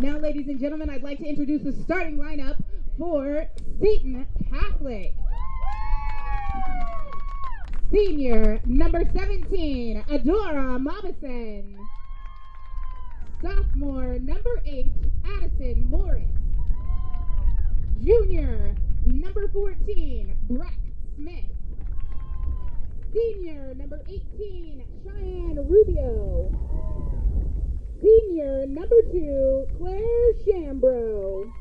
Now, ladies and gentlemen, I'd like to introduce the starting lineup for Seton Catholic. Senior, number 17, Adora Mobison. Sophomore, number 8, Addison Morris. Junior, number 14, Breck Smith. Senior, number 18, Cheyenne Rubio. Senior, number 2, Claire Shambro.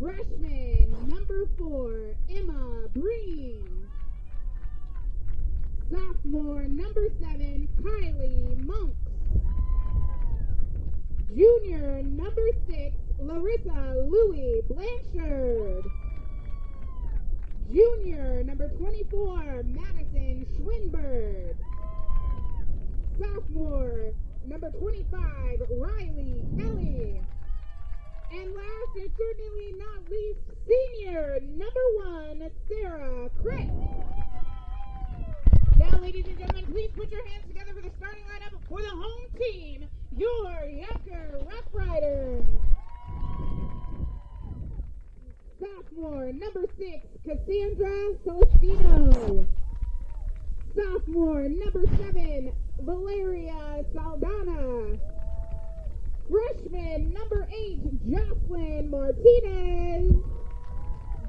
Freshman, number 4, Emma Breen. Sophomore, number 7, Kylie Monks. Junior, number 6, Larissa Louie Blanchard. Junior, number 24, Madison Schwinberg. Sophomore, number 25, Riley Kelly. And last and certainly not least, senior, number 1, Sarah Crick. Now, ladies and gentlemen, please put your hands together for the starting lineup for the home team, your Youngker Rough Riders. Sophomore, number 6, Cassandra Celestino. Sophomore, number 7, Valeria Saldana. Freshman, number 8, Jocelyn Martinez.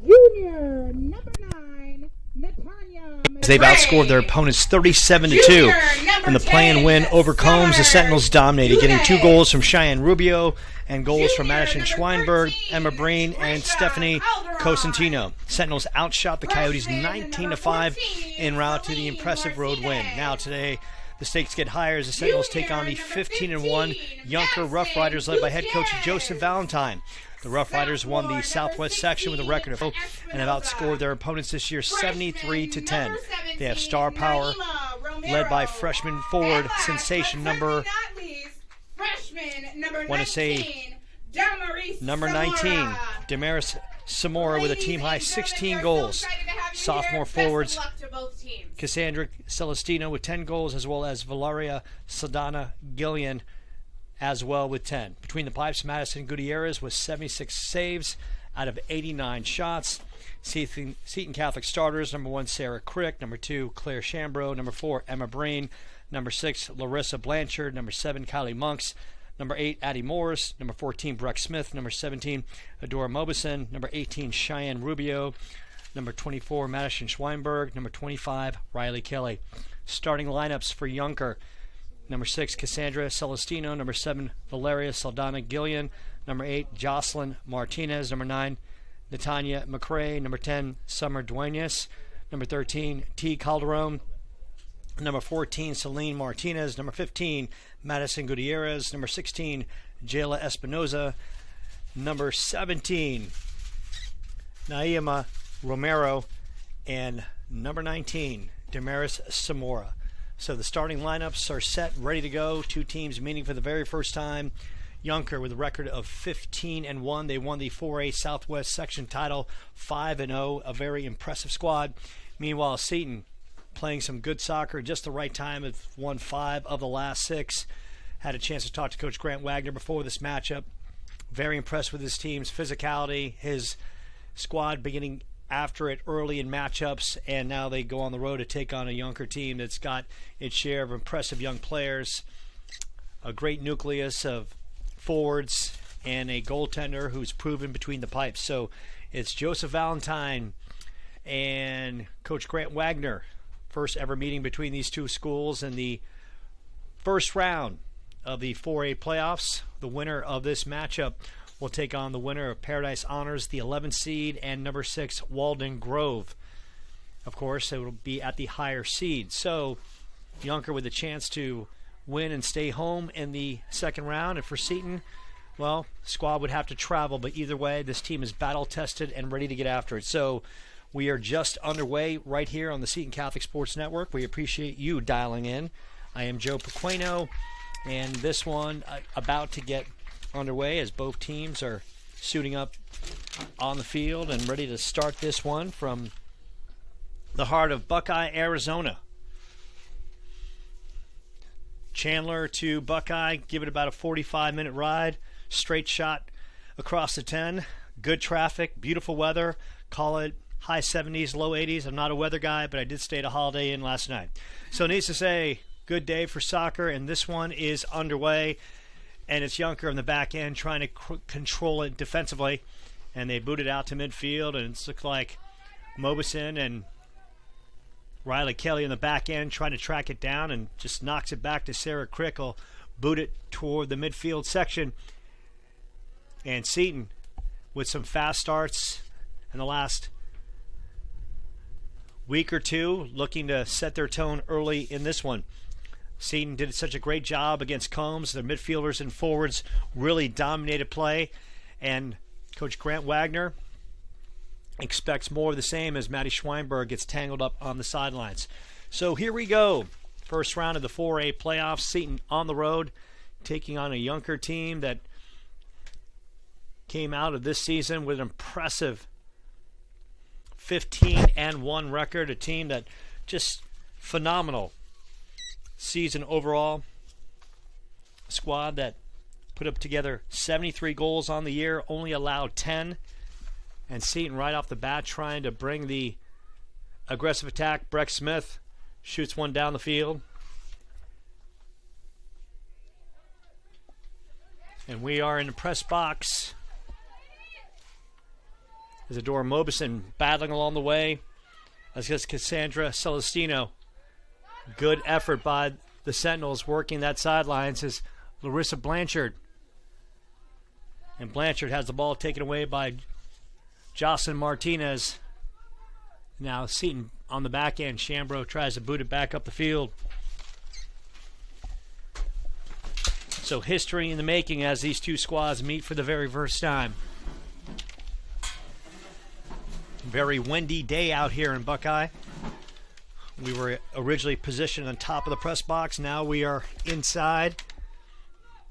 Junior, number 9, Natanya McRae. They've outscored their opponents 37-2 in the play-in win over Combs. The Sentinels dominated, getting 2 goals from Cheyenne Rubio and goals from Madison Schweinberg, Emma Breen, and Stephanie Cosentino. Sentinels outshot the Coyotes 19-5 en route to the impressive road win. Now today, the stakes get higher as the Sentinels take on the 15-1 Youngker Rough Riders led by head coach Joseph Valentine. The Rough Riders won the Southwest section with a record of and have outscored their opponents this year 73-10. They have star power led by freshman forward sensation number 19, Damaris Samora with a team-high 16 goals. Sophomore forwards Cassandra Celestino with 10 goals, as well as Valeria Saldana Gillian as well with 10. Between the pipes, Madison Gutierrez with 76 saves out of 89 shots. Seton Catholic starters, number 1, Sarah Crick, number 2, Claire Shambro, number 4, Emma Breen, number 6, Larissa Blanchard, number 7, Kylie Monks, number 8, Addie Morris, number 14, Breck Smith, number 17, Adora Mobison, number 18, Cheyenne Rubio, number 24, Madison Schweinberg, number 25, Riley Kelly. Starting lineups for Youngker: number 6, Cassandra Celestino, number 7, Valeria Saldana Gillian, number 8, Jocelyn Martinez, number 9, Natanya McRae, number 10, Summer Duenas, number 13, T. Calderon, number 14, Celine Martinez, number 15, Madison Gutierrez, number 16, Jayla Espinoza, number 17, Naima Romero, and number 19, Damaris Samora. So the starting lineups are set, ready to go. 2 teams meeting for the very first time. Youngker with a record of 15-1. They won the 4A Southwest section title 5-0, a very impressive squad. Meanwhile, Seton playing some good soccer, just the right time, have won 5 of the last 6. Had a chance to talk to Coach Grant Wagner before this matchup. Very impressed with his team's physicality, his squad beginning after it early in matchups, and now they go on the road to take on a Youngker team that's got its share of impressive young players, a great nucleus of forwards, and a goaltender who's proven between the pipes. So it's Joseph Valentine and Coach Grant Wagner, first ever meeting between these two schools in the first round of the 4A playoffs. The winner of this matchup will take on the winner of Paradise Honors, the 11th seed, and number 6, Walden Grove. Of course, it will be at the higher seed. So Youngker with a chance to win and stay home in the second round. And for Seton, well, the squad would have to travel, but either way, this team is battle-tested and ready to get after it. So we are just underway right here on the Seton Catholic Sports Network. We appreciate you dialing in. I am Joe Pequeno, and this one about to get underway as both teams are suiting up on the field and ready to start this one from the heart of Buckeye, Arizona. Chandler to Buckeye, give it about a 45-minute ride. straight shot across the 10. Good traffic, beautiful weather. Call it high 70s, low 80s. I'm not a weather guy, but I did stay at a Holiday Inn last night. So needless to say, good day for soccer, and this one is underway. And it's Youngker on the back end trying to control it defensively. And they boot it out to midfield, and it's looked like Mobison and Riley Kelly in the back end trying to track it down, and just knocks it back to Sarah Crickle. Boot it toward the midfield section. And Seton with some fast starts in the last week or two, looking to set their tone early in this one. Seton did such a great job against Combs. Their midfielders and forwards really dominated play. And Coach Grant Wagner expects more of the same as Maddie Schweinberg gets tangled up on the sidelines. So here we go. First round of the 4A playoffs. Seton on the road, taking on a Youngker team that came out of this season with an impressive 15-1 record. A team that just phenomenal season overall. A squad that put up together 73 goals on the year, only allowed 10. And Seton right off the bat trying to bring the aggressive attack. Breck Smith shoots one down the field. And we are in the press box. Isadora Mobison battling along the way. As Cassandra Celestino. Good effort by the Sentinels working that sidelines as Larissa Blanchard. And Blanchard has the ball taken away by Jocelyn Martinez. Now Seton on the back end. Shambro tries to boot it back up the field. So history in the making as these two squads meet for the very first time. Very windy day out here in Buckeye. We were originally positioned on top of the press box. Now we are inside.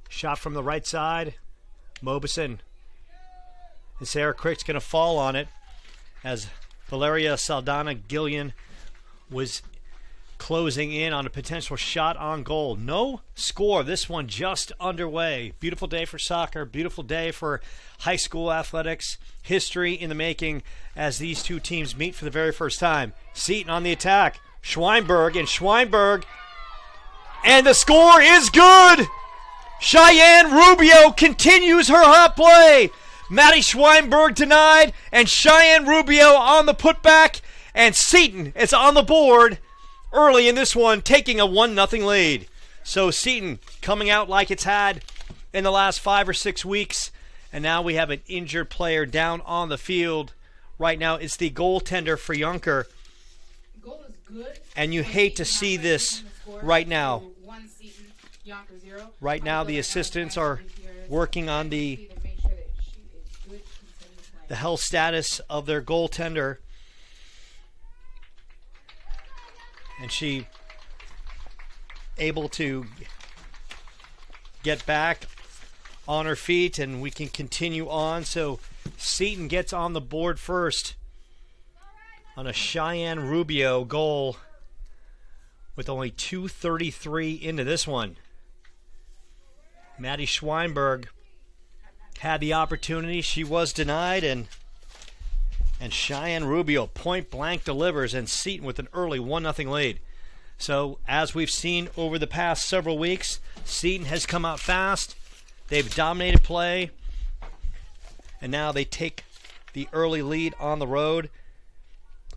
Shot from the right side. Mobison. And Sarah Crick's going to fall on it as Valeria Saldana Gillian was closing in on a potential shot on goal. No score. This one just underway. Beautiful day for soccer. Beautiful day for high school athletics. History in the making as these two teams meet for the very first time. Seton on the attack. Schweinberg. And the score is good! Cheyenne Rubio continues her hot play. Maddie Schweinberg denied, and Cheyenne Rubio on the putback, and Seton is on the board early in this one, taking a 1-0 lead. So Seton coming out like it's had in the last 5 or 6 weeks, and now we have an injured player down on the field. Right now it's the goaltender for Youngker. Goal is good. And you hate to see this right now. Right now the assistants are working on the health status of their goaltender. And she able to get back on her feet, and we can continue on. So Seton gets on the board first on a Cheyenne Rubio goal with only 2:33 into this one. Maddie Schweinberg had the opportunity. She was denied, and Cheyenne Rubio point blank delivers, and Seton with an early 1-0 lead. So as we've seen over the past several weeks, Seton has come out fast. They've dominated play, and now they take the early lead on the road.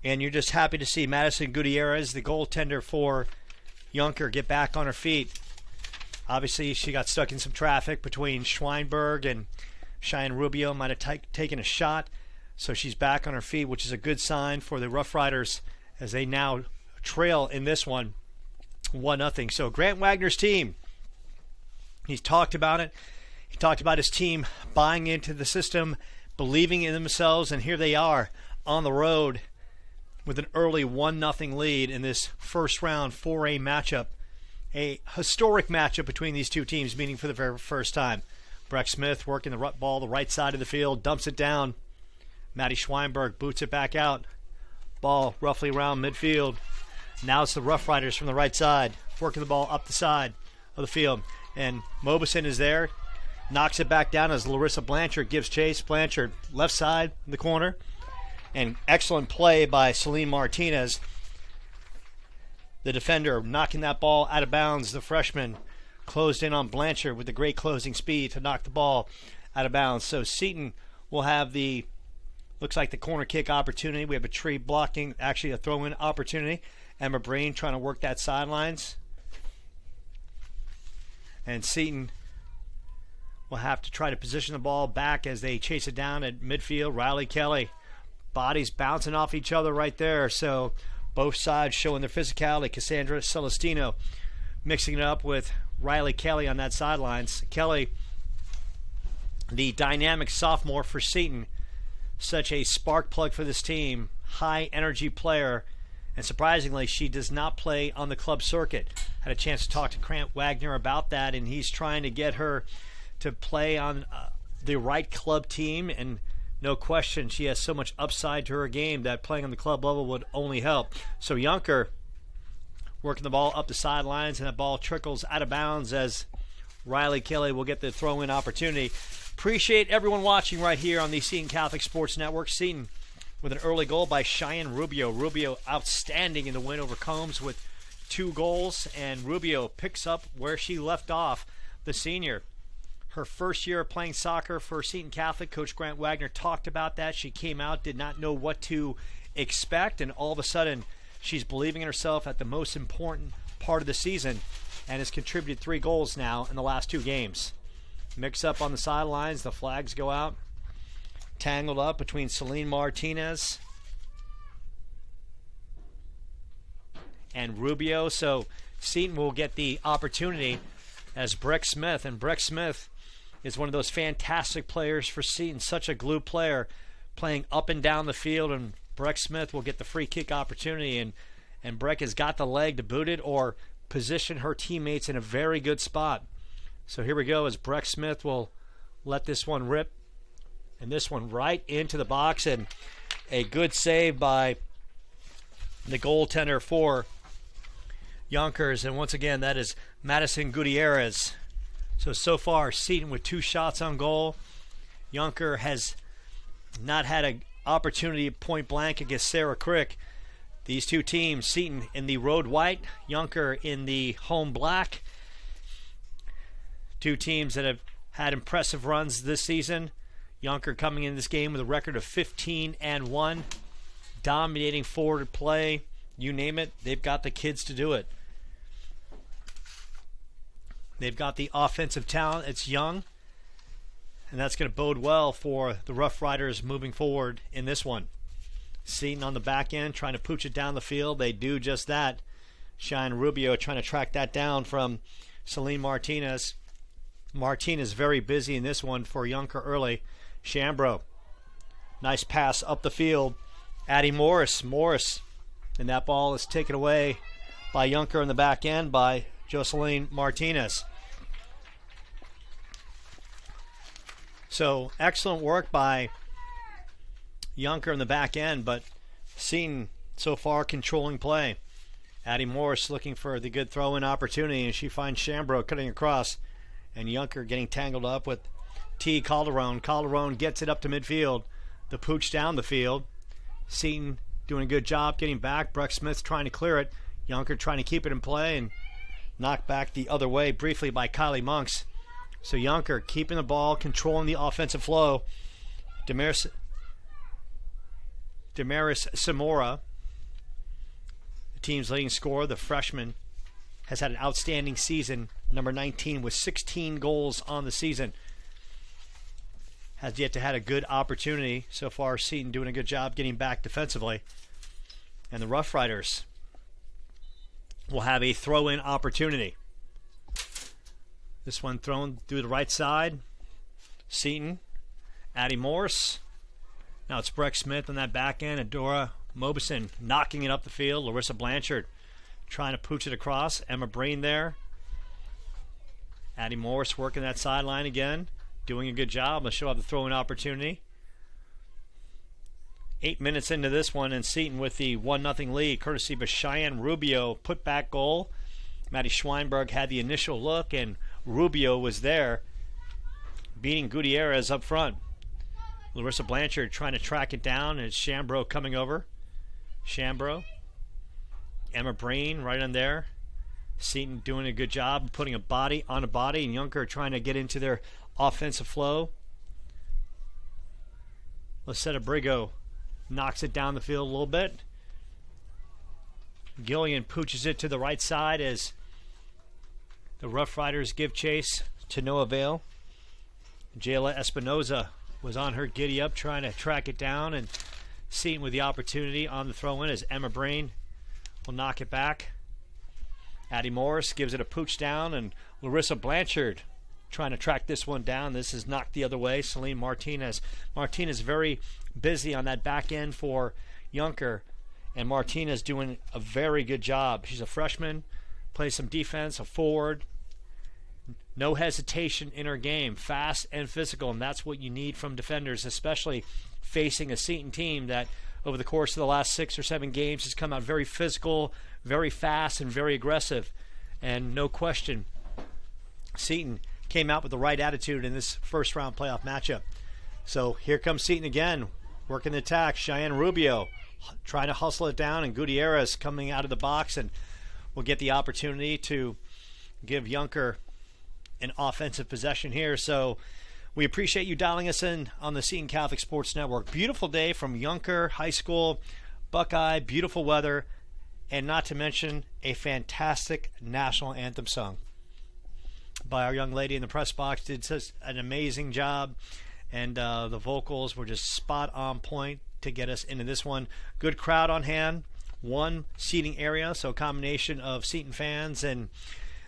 And you're just happy to see Madison Gutierrez, the goaltender for Youngker, get back on her feet. Obviously, she got stuck in some traffic between Schweinberg and Cheyenne Rubio. Might have taken a shot. So she's back on her feet, which is a good sign for the Rough Riders as they now trail in this one 1-0. So Grant Wagner's team, he's talked about it. He talked about his team buying into the system, believing in themselves, and here they are on the road with an early 1-0 lead in this first round 4A matchup. A historic matchup between these two teams meeting for the very first time. Breck Smith working the ball the right side of the field, dumps it down. Maddie Schweinberg boots it back out. Ball roughly around midfield. Now it's the Rough Riders from the right side, working the ball up the side of the field. And Mobison is there knocks it back down as Larissa Blanchard gives chase. Blanchard left side in the corner. And excellent play by Celine Martinez, the defender, knocking that ball out of bounds. The freshman closed in on Blanchard with the great closing speed to knock the ball out of bounds. So Seton will have the, looks like the corner kick opportunity. We have a tree blocking, actually a throw-in opportunity. Emma Breen trying to work that sidelines. And Seton will have to try to position the ball back as they chase it down at midfield. Riley Kelly. Bodies bouncing off each other right there. So both sides showing their physicality. Cassandra Celestino mixing it up with Riley Kelly on that sidelines. Kelly, the dynamic sophomore for Seton, such a spark plug for this team. High energy player. And surprisingly, she does not play on the club circuit. Had a chance to talk to Grant Wagner about that, and he's trying to get her to play on the right club team. And no question, she has so much upside to her game that playing on the club level would only help. So Youngker working the ball up the sidelines, and that ball trickles out of bounds as Riley Kelly will get the throw-in opportunity. Appreciate everyone watching right here on the Seton Catholic Sports Network. Seton with an early goal by Cheyenne Rubio. Rubio outstanding in the win over Combs with 2 goals, and Rubio picks up where she left off, the senior. Her first year playing soccer for Seton Catholic, Coach Grant Wagner talked about that. She came out, did not know what to expect, and all of a sudden she's believing in herself at the most important part of the season and has contributed 3 goals now in the last 2 games. Mix up on the sidelines, the flags go out. Tangled up between Celine Martinez and Rubio. So Seton will get the opportunity as Breck Smith, and Breck Smith is one of those fantastic players for Seton, such a glue player, playing up and down the field, and Breck Smith will get the free kick opportunity, and Breck has got the leg to boot it or position her teammates in a very good spot. So here we go as Breck Smith will let this one rip, and this one right into the box, and a good save by the goaltender for Youngers, and once again that is Madison Gutierrez. So far Seton with 2 shots on goal. Youngker has not had an opportunity point blank against Sarah Crick. These 2 teams, Seton in the road white, Youngker in the home black. 2 teams that have had impressive runs this season. Youngker coming in this game with a record of 15-1, dominating forward play. You name it, they've got the kids to do it. They've got the offensive talent. It's young, and that's going to bode well for the Rough Riders moving forward in this one. Seton on the back end trying to pooch it down the field. They do just that. Cheyenne Rubio trying to track that down from Celine Martinez. Martinez very busy in this one for Youngker early. Shambro, nice pass up the field. Addie Morris, and that ball is taken away by Youngker in the back end by Jocelyn Martinez. So excellent work by Youngker in the back end, but Seton so far controlling play. Addie Morris looking for the good throw-in opportunity, and she finds Shambro cutting across, and Youngker getting tangled up with T. Calderon. Calderon gets it up to midfield. The pooch down the field. Seton doing a good job getting back. Breck Smith trying to clear it. Youngker trying to keep it in play and knocked back the other way briefly by Kylie Monks. So Youngker keeping the ball, controlling the offensive flow. Damaris Samora, the team's leading scorer, the freshman, has had an outstanding season. Number 19 with 16 goals on the season. Has yet to had a good opportunity. So far, Seton doing a good job getting back defensively. And the Rough Riders will have a throw-in opportunity. This one thrown through the right side. Seton, Addie Morris. Now it's Breck Smith on that back end. Adora Mobison knocking it up the field. Larissa Blanchard trying to pooch it across. Emma Breen there. Addie Morris working that sideline again. Doing a good job. She'll have the throw-in opportunity. 8 minutes into this one, and Seton with the 1-0 lead, courtesy of a Cheyenne Rubio put-back goal. Maddie Schweinberg had the initial look, and Rubio was there beating Gutierrez up front. Larissa Blanchard trying to track it down, and it's Shambro coming over. Shambro. Emma Breen right on there. Seton doing a good job putting a body on a body, and Youngker trying to get into their offensive flow. Lucetta Brigo knocks it down the field a little bit. Gillian pooches it to the right side as the Rough Riders give chase to no avail. Jayla Espinoza was on her giddy up trying to track it down, and Seton with the opportunity on the throw in as Emma Breen will knock it back. Addie Morris gives it a pooch down, and Larissa Blanchard trying to track this one down. This is knocked the other way. Celine Martinez. Martinez very busy on that back end for Youngker, and Martinez doing a very good job. She's a freshman, plays some defense, a forward. No hesitation in her game, fast and physical, and that's what you need from defenders, especially facing a Seton team that over the course of the last 6 or 7 games has come out very physical, very fast, and very aggressive. And no question, Seton came out with the right attitude in this first round playoff matchup. So here comes Seton again, working the attack. Cheyenne Rubio trying to hustle it down, and Gutierrez coming out of the box, and will get the opportunity to give Youngker an offensive possession here. So we appreciate you dialing us in on the Seton Catholic Sports Network. Beautiful day from Youngker High School, Buckeye, beautiful weather, and not to mention a fantastic national anthem sung by our young lady in the press box. Did such an amazing job, and the vocals were just spot on point to get us into this one. Good crowd on hand, one seating area, so a combination of Seton fans and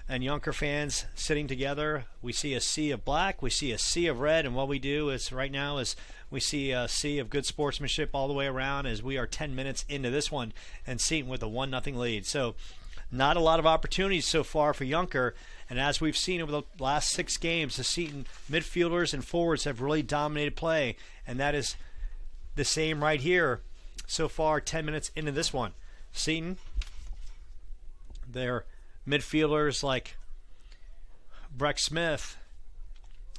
Youngker fans sitting together. We see a sea of black, we see a sea of red, and what we do is right now is we see a sea of good sportsmanship all the way around as we are 10 minutes into this one, and Seton with a 1-0 lead. So not a lot of opportunities so far for Youngker, and as we've seen over the last 6 games, the Seton midfielders and forwards have really dominated play, and that is the same right here so far 10 minutes into this one. Seton, their midfielders like Breck Smith,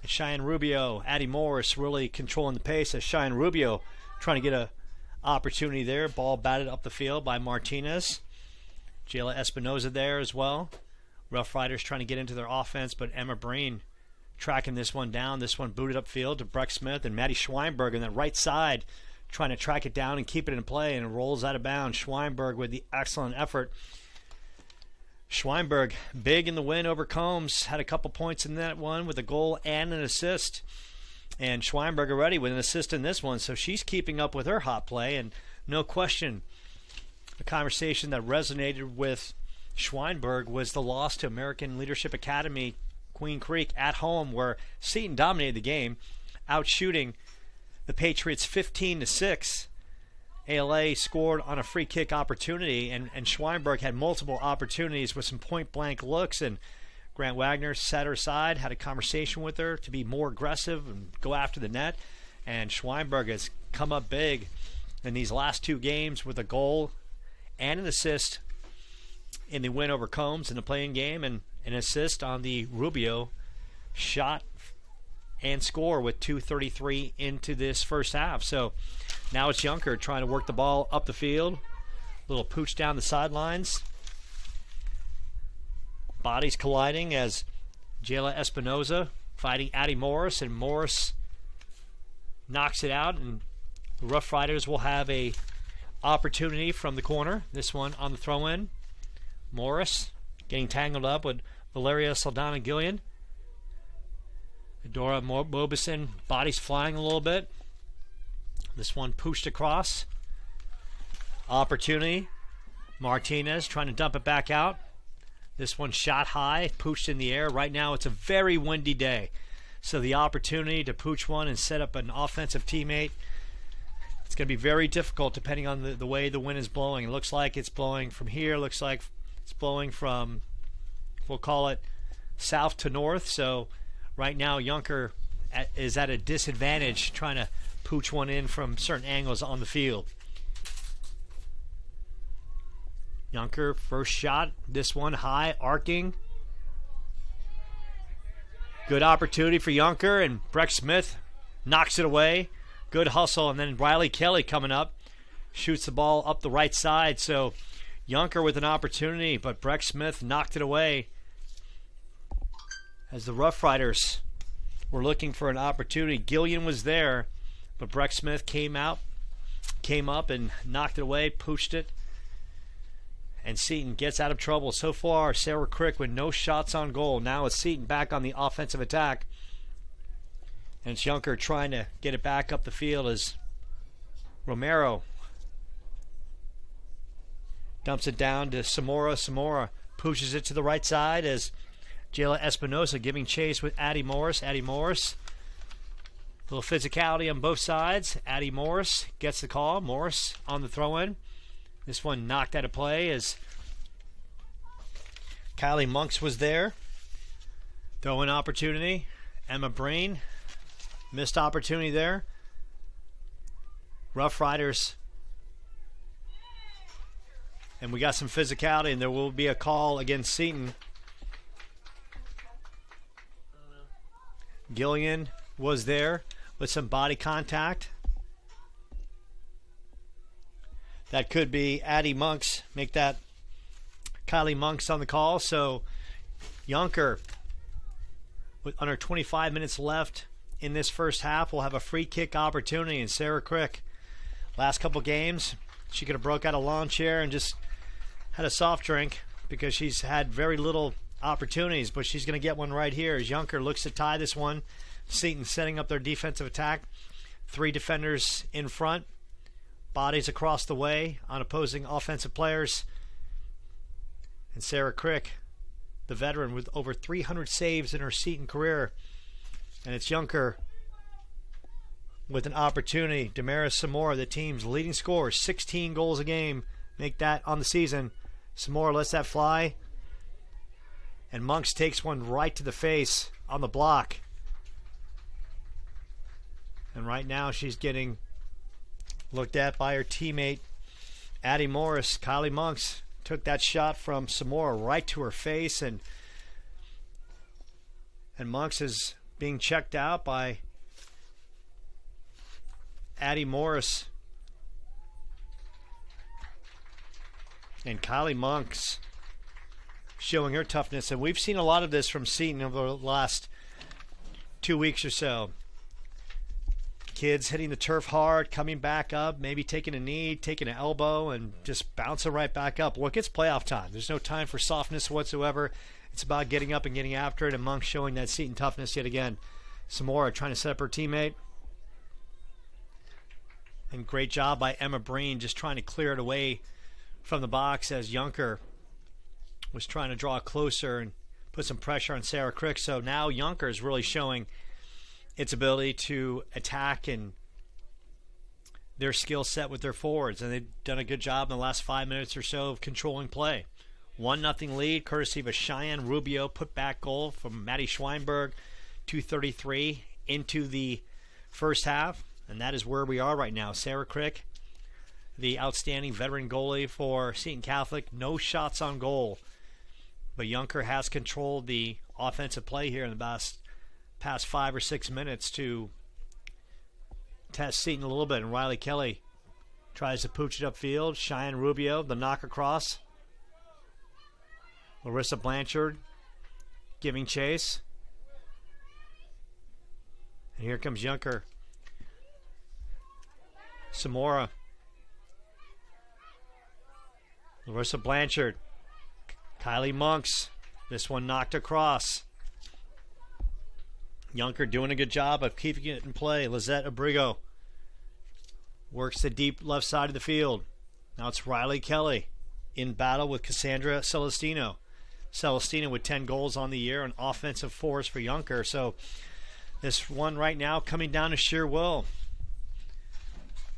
Cheyenne Rubio, Addie Morris really controlling the pace as Cheyenne Rubio trying to get a opportunity there. Ball batted up the field by Martinez. Jayla Espinoza there as well. Rough Riders trying to get into their offense, but Emma Breen tracking this one down. This one booted upfield to Breck Smith, and Maddie Schweinberg on that right side trying to track it down and keep it in play, and it rolls out of bounds. Schweinberg with the excellent effort. Schweinberg, big in the win over Combs, had a couple points in that one with a goal and an assist. And Schweinberg already with an assist in this one, so she's keeping up with her hot play. And no question, a conversation that resonated with Schweinberg was the loss to American Leadership Academy, Queen Creek, at home, where Seton dominated the game, outshooting the Patriots 15-6. ALA scored on a free kick opportunity, and Schweinberg had multiple opportunities with some point-blank looks, and Grant Wagner sat her side, had a conversation with her to be more aggressive and go after the net, and Schweinberg has come up big in these last 2 games with a goal and an assist in the win over Combs in the playing game, and an assist on the Rubio shot and score with 2:33 into this first half. So now it's Youngker trying to work the ball up the field. Little pooch down the sidelines. Bodies colliding as Jayla Espinoza fighting Addie Morris, and Morris knocks it out, and the Rough Riders will have a opportunity from the corner. This one on the throw-in. Morris getting tangled up with Valeria Saldana Gillian. Dora Mobison, bodies flying a little bit. This one pushed across. Opportunity. Martinez trying to dump it back out. This one shot high, pooched in the air. Right now it's a very windy day, so the opportunity to pooch one and set up an offensive teammate, it's going to be very difficult depending on the way the wind is blowing. It looks like it's blowing from here. Looks like it's blowing from, we'll call it, south to north. So right now Youngker is at a disadvantage trying to pooch one in from certain angles on the field. Youngker, first shot, this one high, arcing. Good opportunity for Youngker, and Breck Smith knocks it away. Good hustle, and then Riley Kelly coming up. Shoots the ball up the right side, so Youngker with an opportunity, but Breck Smith knocked it away. As the Rough Riders were looking for an opportunity, Gillian was there, but Breck Smith came up and knocked it away, pooched it. And Seton gets out of trouble. So far, Sarah Crick with no shots on goal. Now it's Seton back on the offensive attack. And it's Youngker trying to get it back up the field as Romero dumps it down to Samora. Samora pushes it to the right side as Jayla Espinosa giving chase with Addie Morris. Addie Morris, a little physicality on both sides. Addie Morris gets the call. Morris on the throw-in. This one knocked out of play as Kylie Monks was there. Throw-in opportunity. Emma Breen, missed opportunity there. Rough Riders. And we got some physicality, and there will be a call against Seton. Gillian was there with some body contact. That could be Addie Monks. Make that Kylie Monks on the call. So Youngker, with under 25 minutes left in this first half, will have a free kick opportunity. And Sarah Crick, last couple games, she could have broke out a lawn chair and just had a soft drink because she's had very little opportunities, but she's going to get one right here as Youngker looks to tie this one. Seton setting up their defensive attack. 3 defenders in front. Bodies across the way on opposing offensive players. And Sarah Crick, the veteran with over 300 saves in her Seton career. And it's Youngker with an opportunity. Damaris Samora, the team's leading scorer, 16 goals a game. Make that on the season. Samora lets that fly. And Monks takes one right to the face on the block. And right now she's getting looked at by her teammate Addie Morris. Kylie Monks took that shot from Samora right to her face, and Monks is being checked out by Addie Morris. And Kylie Monks showing her toughness, and we've seen a lot of this from Seton over the last 2 weeks or so. Kids hitting the turf hard, coming back up, maybe taking a knee, taking an elbow, and just bouncing right back up. Well, it gets playoff time. There's no time for softness whatsoever. It's about getting up and getting after it, and Monk showing that Seton toughness yet again. Samora trying to set up her teammate. And great job by Emma Breen just trying to clear it away from the box as Youngker was trying to draw closer and put some pressure on Sarah Crick. So now Youngker is really showing its ability to attack and their skill set with their forwards, and they've done a good job in the last 5 minutes or so of controlling play. 1-0 lead, courtesy of a Cheyenne Rubio put-back goal from Maddie Schweinberg, 2:33 into the first half, and that is where we are right now. Sarah Crick, the outstanding veteran goalie for Seton Catholic, no shots on goal, but Youngker has controlled the offensive play here in the past 5 or 6 minutes to test Seton a little bit. And Riley Kelly tries to pooch it upfield. Cheyenne Rubio, the knock across. Larissa Blanchard giving chase. And here comes Youngker. Samora. Larissa Blanchard. Kylie Monks. This one knocked across. Youngker doing a good job of keeping it in play. Lizette Abrigo works the deep left side of the field. Now it's Riley Kelly in battle with Cassandra Celestino. Celestino with 10 goals on the year, an offensive force for Youngker. So this one right now coming down to sheer will.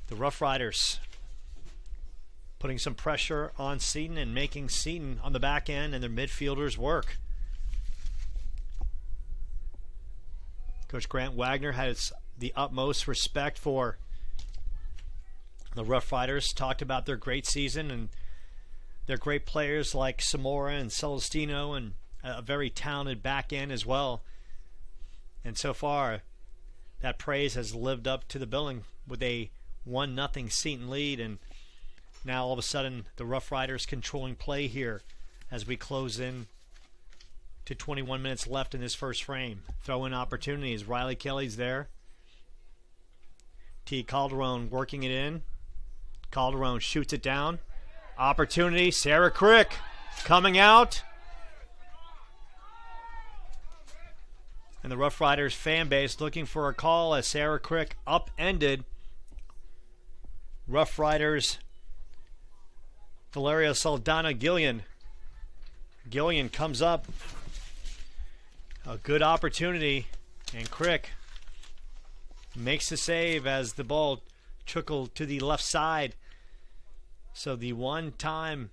The Rough Riders putting some pressure on Seton and making Seton on the back end and their midfielders work. Coach Grant Wagner has the utmost respect for the Rough Riders. Talked about their great season and their great players like Samora and Celestino and a very talented back end as well. And so far, that praise has lived up to the billing with a 1-0 Seton lead. And now all of a sudden, the Rough Riders controlling play here as we close in to 21 minutes left in this first frame. Throw-in opportunities. Riley Kelly's there. T. Calderon working it in. Calderon shoots it down. Opportunity. Sarah Crick coming out. And the Rough Riders fan base looking for a call as Sarah Crick upended Rough Riders Valeria Saldana Gillian. Gillian comes up. A good opportunity. And Crick makes the save as the ball trickled to the left side. So the one-time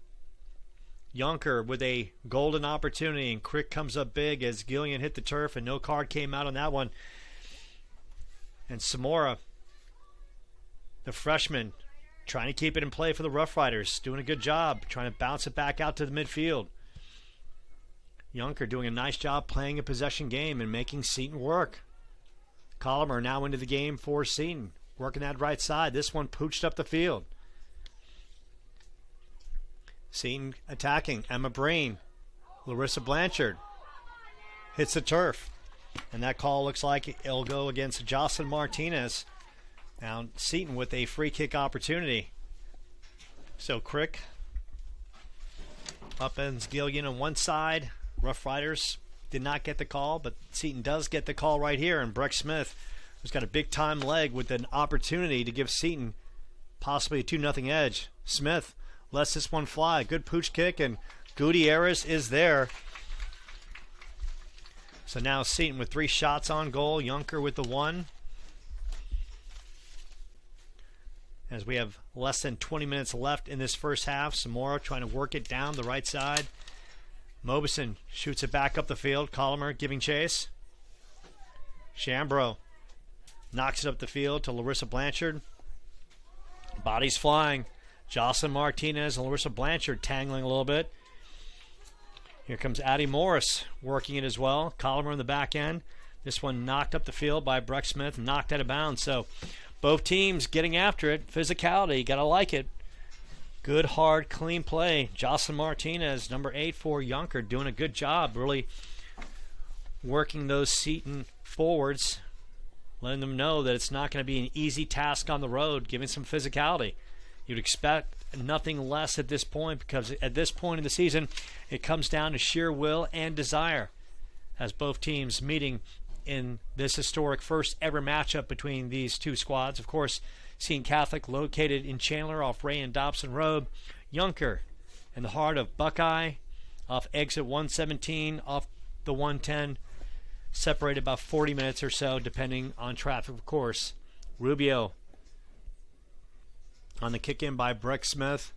Youngker with a golden opportunity, and Crick comes up big as Gillian hit the turf, and no card came out on that one. And Samora, the freshman, trying to keep it in play for the Rough Riders, doing a good job, trying to bounce it back out to the midfield. Youngker doing a nice job playing a possession game and making Seton work. Colomer now into the game for Seton, working that right side. This one pooched up the field. Seton attacking. Emma Breen. Larissa Blanchard hits the turf. And that call looks like it'll go against Jocelyn Martinez. Now Seton with a free kick opportunity. So Crick upends Gillian on one side. Rough Riders did not get the call, but Seton does get the call right here. And Breck Smith, who's got a big-time leg with an opportunity to give Seton possibly a 2-0 edge. Smith lets this one fly. Good pooch kick, and Gutierrez is there. So now Seton with 3 shots on goal. Youngker with the 1. As we have less than 20 minutes left in this first half. Samora trying to work it down the right side. Mobison shoots it back up the field. Colomer giving chase. Shambro knocks it up the field to Larissa Blanchard. Bodies flying. Jocelyn Martinez and Larissa Blanchard tangling a little bit. Here comes Addie Morris working it as well. Colomer in the back end. This one knocked up the field by Breck Smith, knocked out of bounds. So both teams getting after it. Physicality, gotta like it. Good, hard, clean play. Jocelyn Martinez, number 8 for Youngker, doing a good job, really working those Seton forwards, letting them know that it's not going to be an easy task on the road, giving some physicality. You'd expect nothing less at this point, because at this point in the season, it comes down to sheer will and desire, as both teams meeting in this historic first ever matchup between these two squads. Of course, Seton Catholic located in Chandler off Ray and Dobson Road. Youngker in the heart of Buckeye off exit 117 off the 110, separated about 40 minutes or so depending on traffic, of course. Rubio on the kick in by Breck Smith.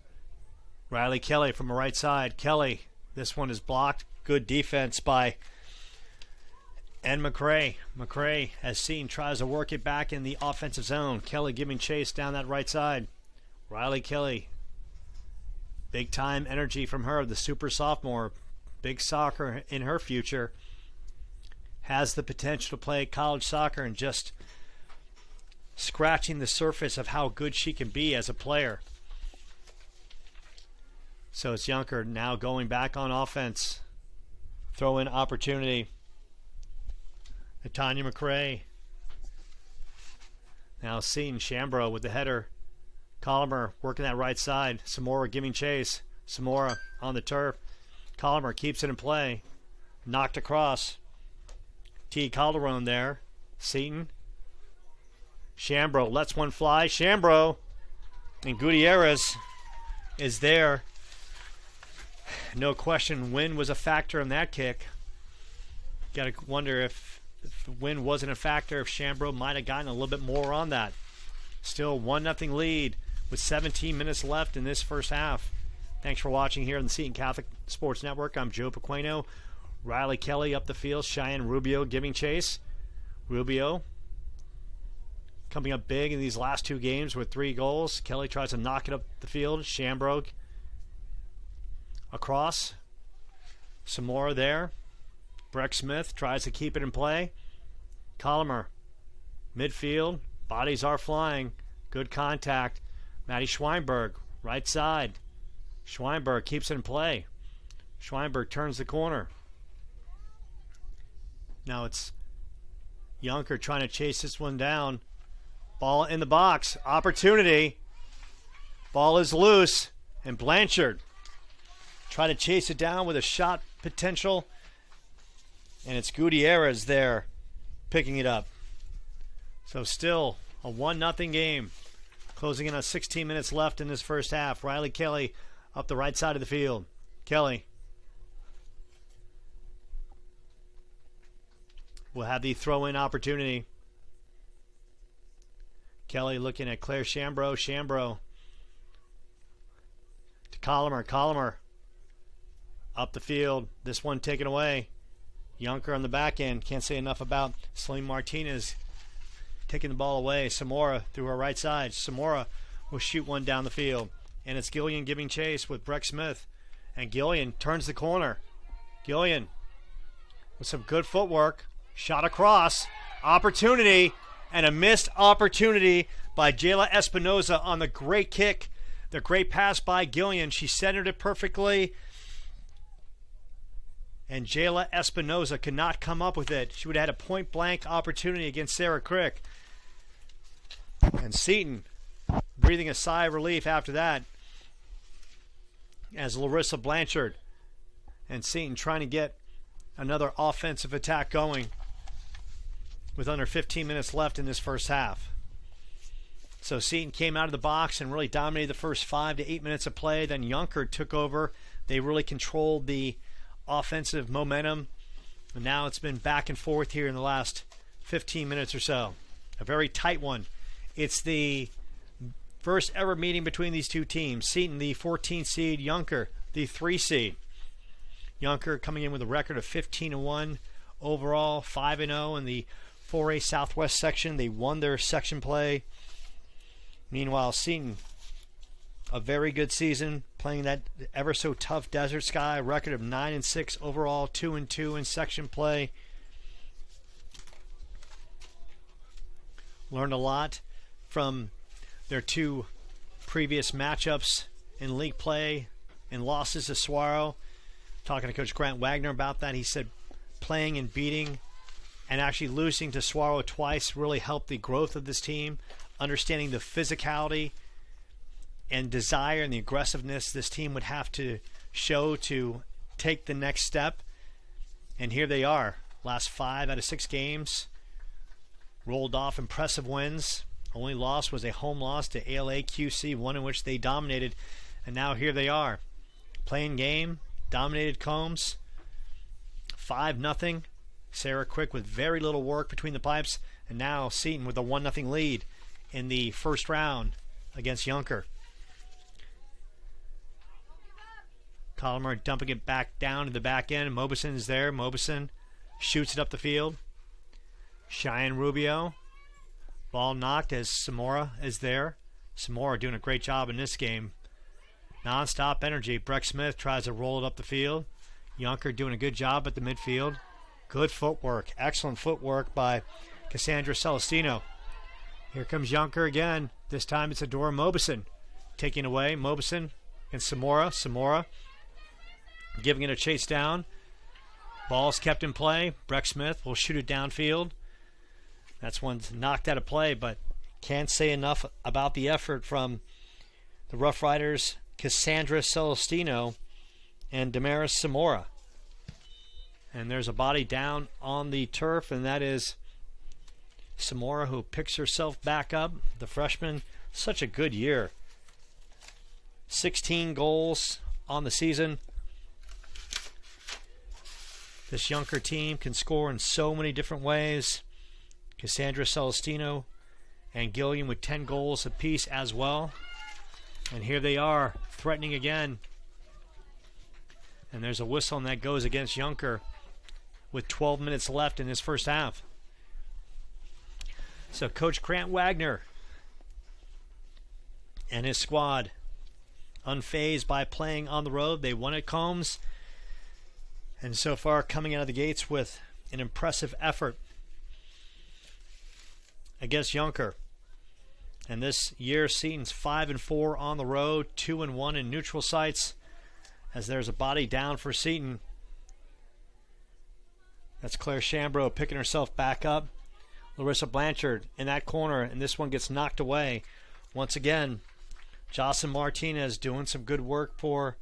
Riley Kelly from the right side. Kelly, this one is blocked. Good defense by and McCrae. McCrae, as seen, tries to work it back in the offensive zone. Kelly giving chase down that right side. Riley Kelly. Big time energy from her, the super sophomore. Big soccer in her future. Has the potential to play college soccer, and just scratching the surface of how good she can be as a player. So it's Youngker now going back on offense. Throw in opportunity. Tanya McCrae. Now Seton. Shambro with the header. Colomer working that right side. Samora giving chase. Samora on the turf. Colomer keeps it in play. Knocked across. T. Calderon there. Seton. Shambro lets one fly. Shambro. And Gutierrez is there. No question, wind was a factor in that kick. Got to wonder if the wind wasn't a factor, if Shambro might have gotten a little bit more on that. Still 1-0 lead with 17 minutes left in this first half. Thanks for watching here on the Seton Catholic Sports Network. I'm Joe Pequeno. Riley Kelly up the field. Cheyenne Rubio giving chase. Rubio coming up big in these last 2 games with 3 goals. Kelly tries to knock it up the field. Shambro across. Some more there. Breck Smith tries to keep it in play. Colomer, midfield, bodies are flying. Good contact. Maddie Schweinberg, right side. Schweinberg keeps it in play. Schweinberg turns the corner. Now it's Youngker trying to chase this one down. Ball in the box. Opportunity. Ball is loose. And Blanchard try to chase it down with a shot potential. And it's Gutierrez there picking it up. So still a 1-0 game. Closing in on 16 minutes left in this first half. Riley Kelly up the right side of the field. Kelly will have the throw-in opportunity. Kelly looking at Claire Shambro. Shambro to Colomer. Colomer up the field. This one taken away. Youngker on the back end. Can't say enough about Celine Martinez taking the ball away. Samora through her right side. Samora will shoot one down the field. And it's Gillian giving chase with Breck Smith. And Gillian turns the corner. Gillian with some good footwork. Shot across. Opportunity. And a missed opportunity by Jayla Espinoza on the great kick. The great pass by Gillian. She centered it perfectly. And Jayla Espinoza could not come up with it. She would have had a point-blank opportunity against Sarah Crick. And Seton breathing a sigh of relief after that, as Larissa Blanchard and Seton trying to get another offensive attack going with under 15 minutes left in this first half. So Seton came out of the box and really dominated the first 5 to 8 minutes of play. Then Youngker took over. They really controlled the offensive momentum. And now it's been back and forth here in the last 15 minutes or so. A very tight one. It's the first ever meeting between these two teams. Seton, the 14th seed. Youngker, the 3 seed. Youngker coming in with a record of 15-1 overall, 5-0 in the 4A Southwest section. They won their section play. Meanwhile, Seton, a very good season, playing that ever so tough Desert Sky. Record of 9-6 overall, 2-2 in section play. Learned a lot from their 2 previous matchups in league play and losses to Saguaro. Talking to Coach Grant Wagner about that, he said playing and beating and actually losing to Saguaro twice really helped the growth of this team. Understanding the physicality and desire and the aggressiveness this team would have to show to take the next step. And here they are. Last 5 out of 6 games. Rolled off impressive wins. Only loss was a home loss to ALA QC, one in which they dominated. And now here they are. Playing game. Dominated Combs. 5-0. Sarah Quick with very little work between the pipes. And now Seton with a 1-0 lead in the first round against Youngker. Colomer dumping it back down to the back end. Mobison is there. Mobison shoots it up the field. Cheyenne Rubio. Ball knocked as Samora is there. Samora doing a great job in this game. Non-stop energy. Breck Smith tries to roll it up the field. Youngker doing a good job at the midfield. Good footwork. Excellent footwork by Cassandra Celestino. Here comes Youngker again. This time it's Adora Mobison taking away. Mobison and Samora. Samora giving it a chase down. Ball's kept in play. Breck Smith will shoot it downfield. That's one's knocked out of play, but can't say enough about the effort from the Rough Riders, Cassandra Celestino and Damaris Samora. And there's a body down on the turf, and that is Samora, who picks herself back up. The freshman, such a good year. 16 goals on the season. This Youngker team can score in so many different ways. Cassandra Celestino and Gillian with 10 goals apiece as well. And here they are, threatening again. And there's a whistle, and that goes against Youngker with 12 minutes left in this first half. So Coach Grant Wagner and his squad, unfazed by playing on the road. They won at Combs, and so far coming out of the gates with an impressive effort. against Youngker. And this year, Seton's 5-4 on the road, 2-1 in neutral sites, as there's a body down for Seton. That's Claire Shambro picking herself back up. Larissa Blanchard in that corner, and this one gets knocked away. Once again, Jocelyn Martinez doing some good work for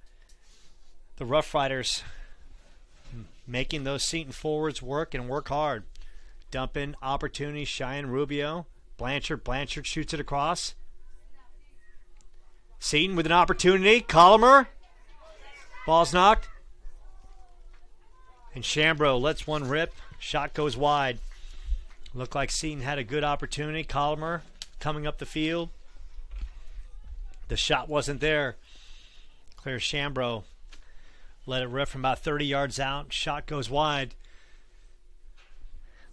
the Rough Riders, making those Seton forwards work and work hard. Dump in opportunity, Cheyenne Rubio. Blanchard shoots it across. Seton with an opportunity. Colomer. Ball's knocked. And Shambro lets one rip. Shot goes wide. Looked like Seton had a good opportunity. Colomer coming up the field. The shot wasn't there. Claire Shambro let it rip from about 30 yards out. Shot goes wide.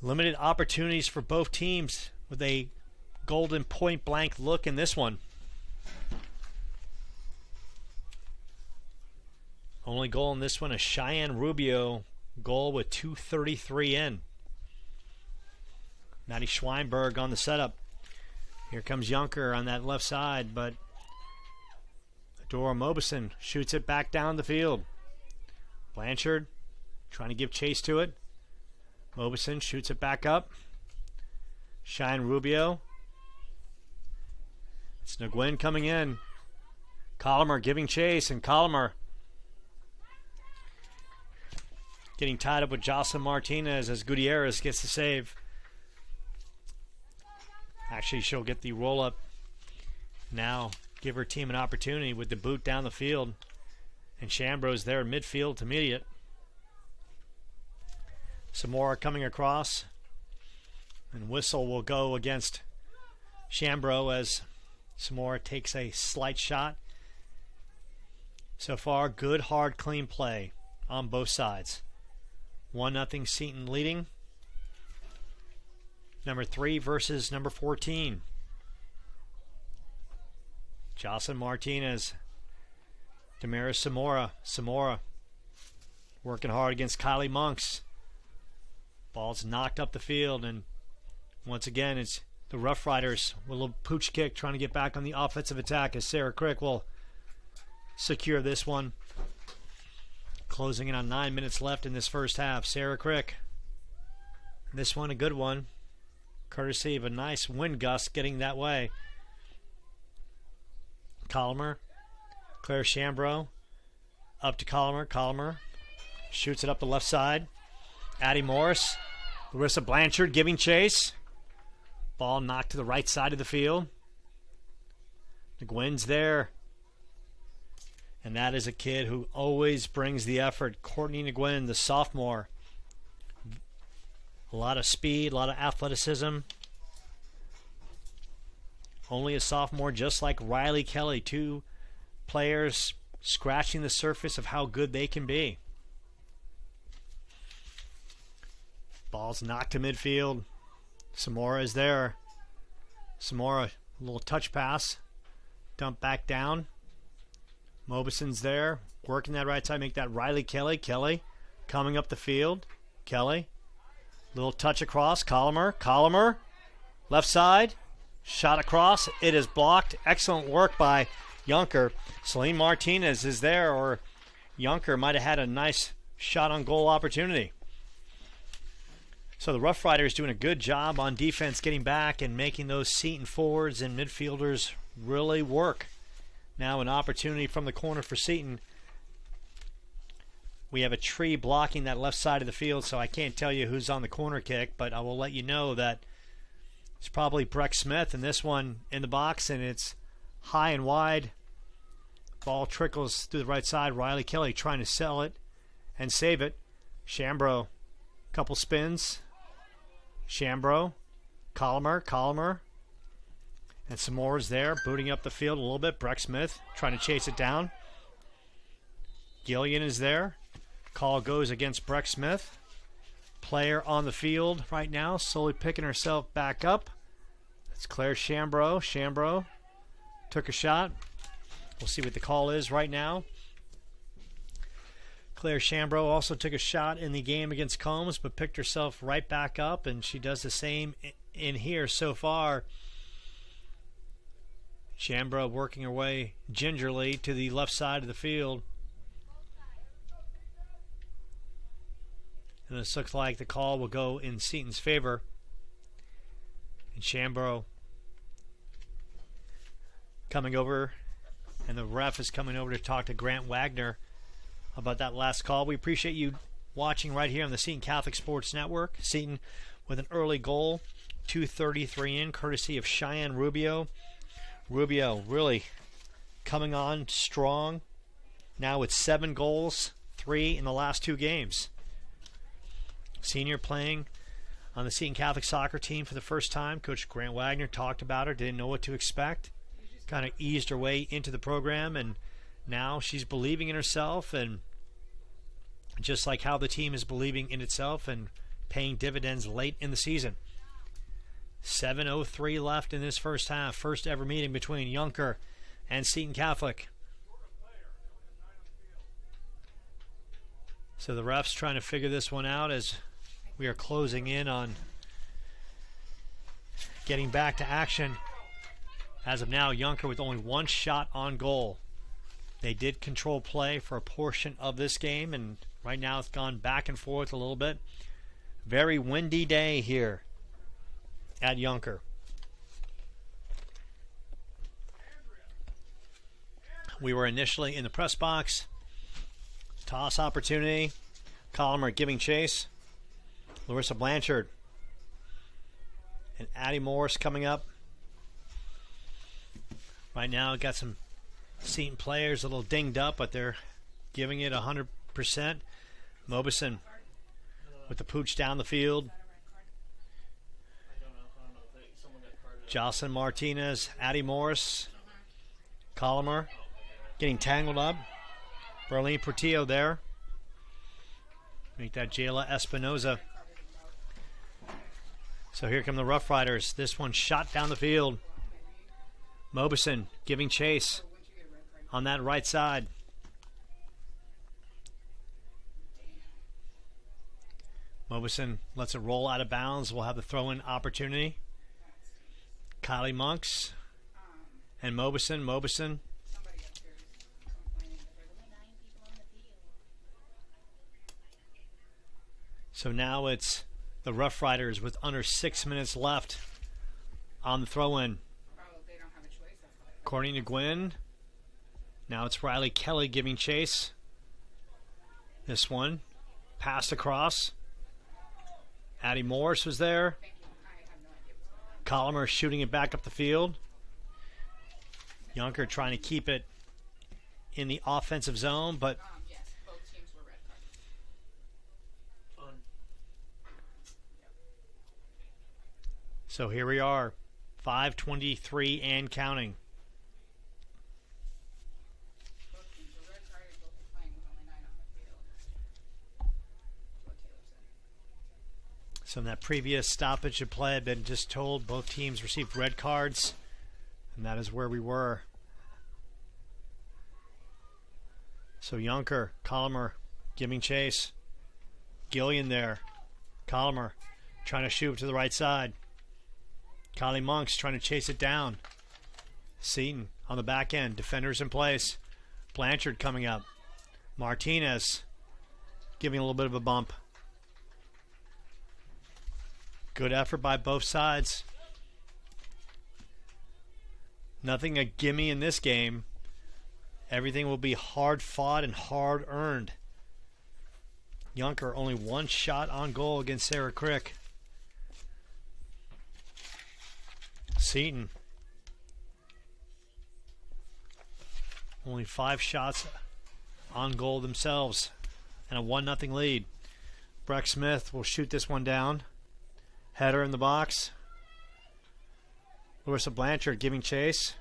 Limited opportunities for both teams with a golden point blank look in this one. Only goal in this one, a Cheyenne Rubio goal with 2:33 in. Maddie Schweinberg on the setup. Here comes Youngker on that left side, but Dora Mobison shoots it back down the field. Blanchard trying to give chase to it. Mobison shoots it back up. Cheyenne Rubio. It's Nguyen coming in. Colomer giving chase, and Colomer getting tied up with Jocelyn Martinez as Gutierrez gets the save. Actually, she'll get the roll-up now. Give her team an opportunity with the boot down the field. And Shambro's there midfield to immediate. Samora coming across. And whistle will go against Shambro as Samora takes a slight shot. So far, good, hard, clean play on both sides. 1-0 Seton leading. Number 3 versus number 14. Jocelyn Martinez. Damaris Samora working hard against Kylie Monks. Ball's knocked up the field, and once again it's the Rough Riders with a little pooch kick trying to get back on the offensive attack as Sarah Crick will secure this one. Closing in on 9 minutes left in this first half. Sarah Crick. This one a good one, courtesy of a nice wind gust getting that way. Colomer. Claire Shambro. Up to Colomer. Colomer shoots it up the left side. Addie Morris. Larissa Blanchard giving chase. Ball knocked to the right side of the field. Nguyen's there. And that is a kid who always brings the effort. Courtney Nguyen, the sophomore. A lot of speed, a lot of athleticism. Only a sophomore, just like Riley Kelly. Two players scratching the surface of how good they can be. Ball's knocked to midfield. Samora is there. Samora, a little touch pass. Dump back down. Mobison's there. Working that right side. Make that Riley Kelly. Kelly coming up the field. Kelly. Little touch across. Colomer. Left side. Shot across. It is blocked. Excellent work by Youngker. Celine Martinez is there, or Youngker might have had a nice shot on goal opportunity. So the Rough Riders doing a good job on defense, getting back and making those Seton forwards and midfielders really work. Now an opportunity from the corner for Seton. We have a tree blocking that left side of the field, so I can't tell you who's on the corner kick, but I will let you know that it's probably Breck Smith, and this one in the box, and it's high and wide. Ball trickles through the right side. Riley Kelly trying to sell it and save it. Shambro, couple spins. Shambro, Colomer. And Samora's there, booting up the field a little bit. Breck Smith trying to chase it down. Gillian is there. Call goes against Breck Smith. Player on the field right now, slowly picking herself back up. That's Claire Shambro. Shambro took a shot. We'll see what the call is right now. Claire Shambro also took a shot in the game against Combs, but picked herself right back up, and she does the same in here so far. Shambro working her way gingerly to the left side of the field. And this looks like the call will go in Seton's favor. And Shambro coming over, and the ref is coming over to talk to Grant Wagner about that last call. We appreciate you watching right here on the Seton Catholic Sports Network. Seton with an early goal, 2:33 in, courtesy of Cheyenne Rubio. Rubio really coming on strong now with 7 goals, 3 in the last 2 games. Senior playing on the Seton Catholic soccer team for the first time. Coach Grant Wagner talked about her, didn't know what to expect. Kind of eased her way into the program, and now she's believing in herself, and just like how the team is believing in itself and paying dividends late in the season. 7:03 left in this first half. First ever meeting between Youngker and Seton Catholic. So the refs trying to figure this one out as we are closing in on getting back to action. As of now, Youngker with only 1 shot on goal. They did control play for a portion of this game, and right now it's gone back and forth a little bit. Very windy day here at Youngker. We were initially in the press box. Toss opportunity. Colomer giving chase. Larissa Blanchard and Addie Morris coming up. Right now, got some Seton players a little dinged up, but they're giving it 100%. Mobison with the pooch down the field. Jocelyn Martinez, Addie Morris, Colomer getting tangled up. Berlene Portillo there. Make that Jayla Espinoza. So here come the Rough Riders. This one shot down the field. Mobison giving chase on that right side. Mobison lets it roll out of bounds. We'll have the throw-in opportunity. Kylie Monks and Mobison. Mobison. So now it's the Rough Riders with under 6 minutes left on the throw-in. According to Gwynn, now it's Riley Kelly giving chase. This one passed across. Addie Morris was there. Colomer shooting it back up the field. Youngker trying to keep it in the offensive zone, but so here we are, 5:23 and counting. So in that previous stoppage of play, I've been just told both teams received red cards, and that is where we were. So Youngker, Colomer giving chase. Gillian there. Colomer trying to shoot to the right side. Kylie Monks trying to chase it down. Seton on the back end. Defenders in place. Blanchard coming up. Martinez giving a little bit of a bump. Good effort by both sides. Nothing a gimme in this game. Everything will be hard fought and hard earned. Youngker only 1 shot on goal against Sarah Crick. Seton only 5 shots on goal themselves and a 1-0 lead. Breck Smith will shoot this one down. Header in the box. Larissa Blanchard giving chase.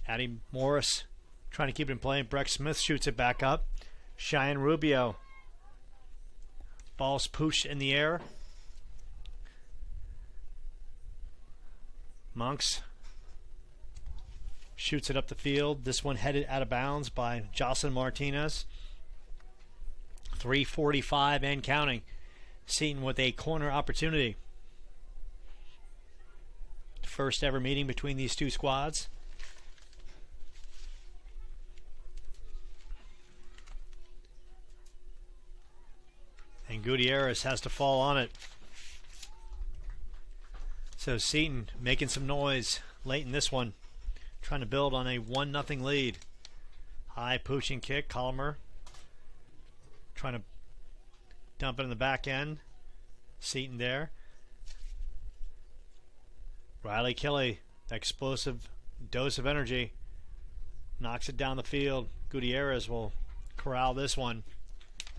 Addie Morris trying to keep it in play. Breck Smith shoots it back up. Cheyenne Rubio. Ball's pushed in the air. Monks shoots it up the field. This one headed out of bounds by Jocelyn Martinez. 3:45 and counting. Seton with a corner opportunity. first ever meeting between these two squads. And Gutierrez has to fall on it. So Seton making some noise late in this one, trying to build on a 1-0 lead. High pushing kick, Colomer trying to dump it in the back end. Seton there. Riley Kelly, explosive dose of energy, knocks it down the field. Gutierrez will corral this one.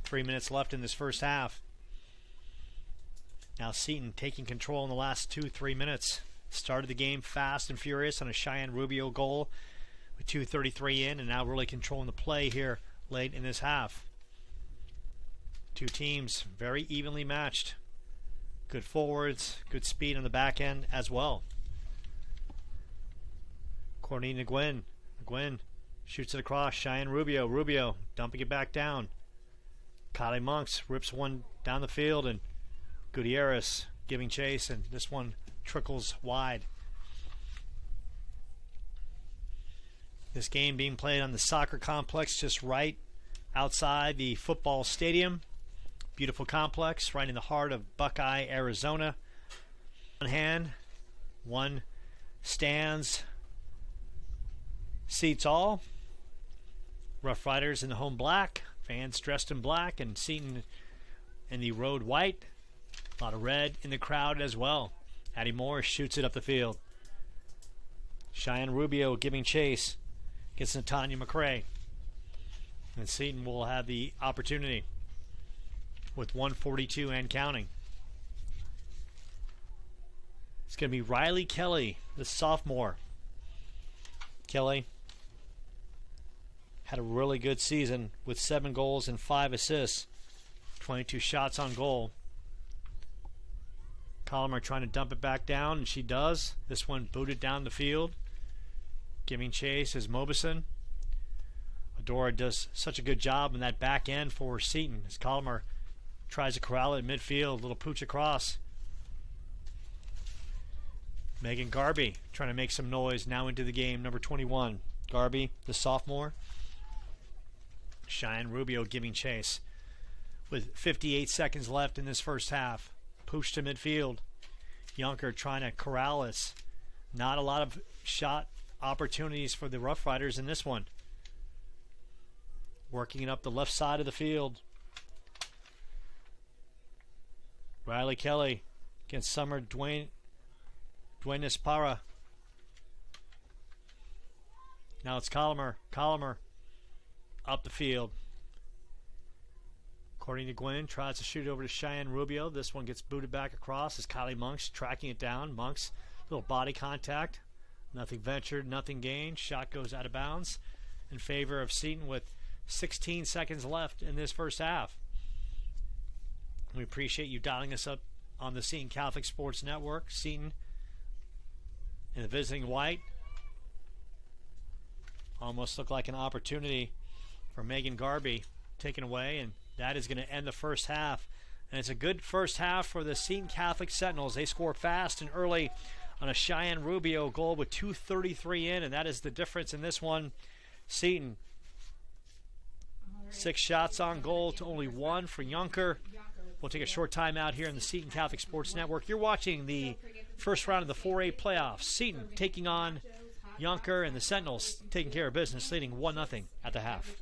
3 minutes left in this first half. Now Seton taking control in the last 2-3 minutes. Started the game fast and furious on a Cheyenne Rubio goal with 2:33 in, and now really controlling the play here late in this half. Two teams very evenly matched. Good forwards, good speed on the back end as well. Cornina Nguyen. Nguyen shoots it across. Cheyenne Rubio. Rubio dumping it back down. Kylie Monks rips one down the field, and Gutierrez giving chase, and this one trickles wide. This game being played on the soccer complex just right outside the football stadium. Beautiful complex right in the heart of Buckeye, Arizona. One hand, one stands, seats all. Rough Riders in the home black, fans dressed in black, and Seton in the road white. A lot of red in the crowd as well. Addie Moore shoots it up the field. Cheyenne Rubio giving chase against Natanya McCrae. And Seton will have the opportunity with 1:42 and counting. It's going to be Riley Kelly, the sophomore. Kelly had a really good season with 7 goals and 5 assists. 22 shots on goal. Colomer trying to dump it back down, and she does. This one booted down the field. Giving chase is Mobison. Adora does such a good job in that back end for Seton as Colomer tries to corral it in midfield. Little pooch across. Megan Garby trying to make some noise now into the game. Number 21. Garby, the sophomore. Cheyenne Rubio giving chase. With 58 seconds left in this first half. Push to midfield. Youngker trying to corral us. Not a lot of shot opportunities for the Rough Riders in this one. Working it up the left side of the field. Riley Kelly against Summer Duenas Para. Now it's Colomer. Colomer up the field. According to Gwen, tries to shoot it over to Cheyenne Rubio. This one gets booted back across as Kylie Monks tracking it down. Monks, little body contact. Nothing ventured, nothing gained. Shot goes out of bounds in favor of Seton with 16 seconds left in this first half. We appreciate you dialing us up on the Seton Catholic Sports Network. Seton in the visiting white. Almost looked like an opportunity for Megan Garby taken away, and that is going to end the first half. And it's a good first half for the Seton Catholic Sentinels. They score fast and early on a Cheyenne Rubio goal with 2:33 in, and that is the difference in this one. Seton, 6 shots on goal to only 1 for Youngker. We'll take a short time out here in the Seton Catholic Sports Network. You're watching the first round of the 4A playoffs. Seton taking on Youngker, and the Sentinels taking care of business, leading 1-0 at the half.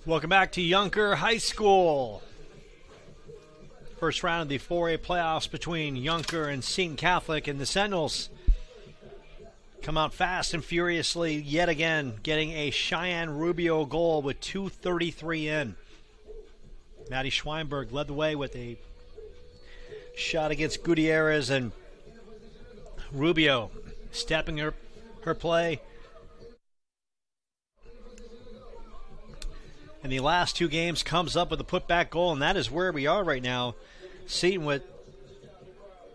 Welcome back to Youngker High School. First round of the 4A playoffs between Youngker and Seton Catholic, and the Sentinels come out fast and furiously yet again, getting a Cheyenne Rubio goal with 2:33 in. Maddie Schweinberg led the way with a shot against Gutierrez, and Rubio stepping her play. In the last two games, comes up with a putback goal, and that is where we are right now. Seton with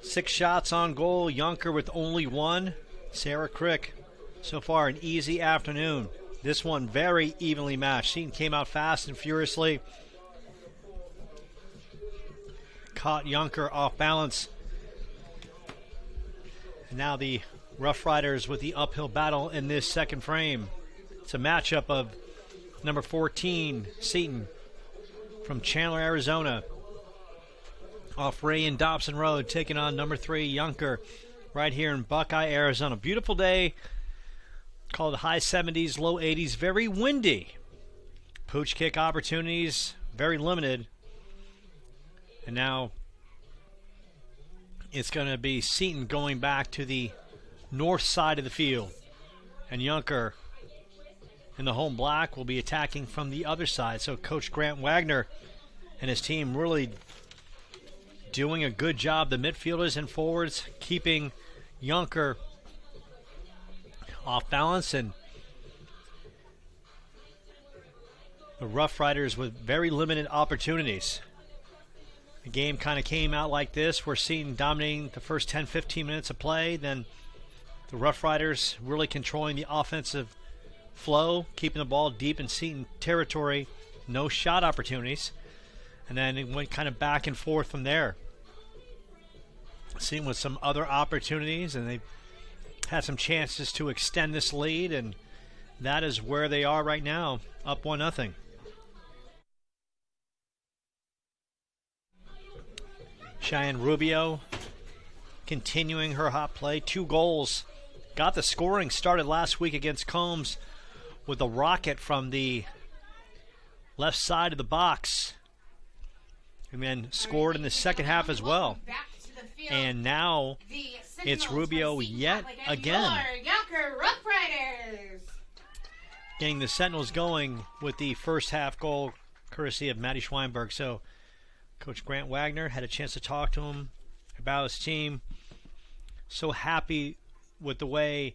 6 shots on goal, Youngker with only 1. Sarah Crick, so far an easy afternoon. This one very evenly matched. Seton came out fast and furiously, caught Youngker off balance. And now the Rough Riders with the uphill battle in this second frame. It's a matchup of number 14, Seton, from Chandler, Arizona, off Ray and Dobson Road, taking on number 3, Youngker, right here in Buckeye, Arizona. Beautiful day, called high 70s, low 80s, very windy. Pooch kick opportunities, very limited. And now it's going to be Seton going back to the north side of the field. And Youngker in the home black will be attacking from the other side. So Coach Grant Wagner and his team really doing a good job. The midfielders and forwards keeping Youngker off balance, and the Rough Riders with very limited opportunities. The game kind of came out like this. We're seeing dominating the first 10-15 minutes of play, then the Rough Riders really controlling the offensive flow, keeping the ball deep in Seton territory, no shot opportunities, and then it went kind of back and forth from there. Seton with some other opportunities, and they had some chances to extend this lead, and that is where they are right now, up 1-0. Cheyenne Rubio continuing her hot play, 2 goals. Got the scoring started last week against Combs with a rocket from the left side of the box, and then scored in the second half as well. And now it's Rubio yet again, getting the Sentinels going with the first half goal, courtesy of Maddie Schweinberg. So Coach Grant Wagner had a chance to talk to him about his team. So happy with the way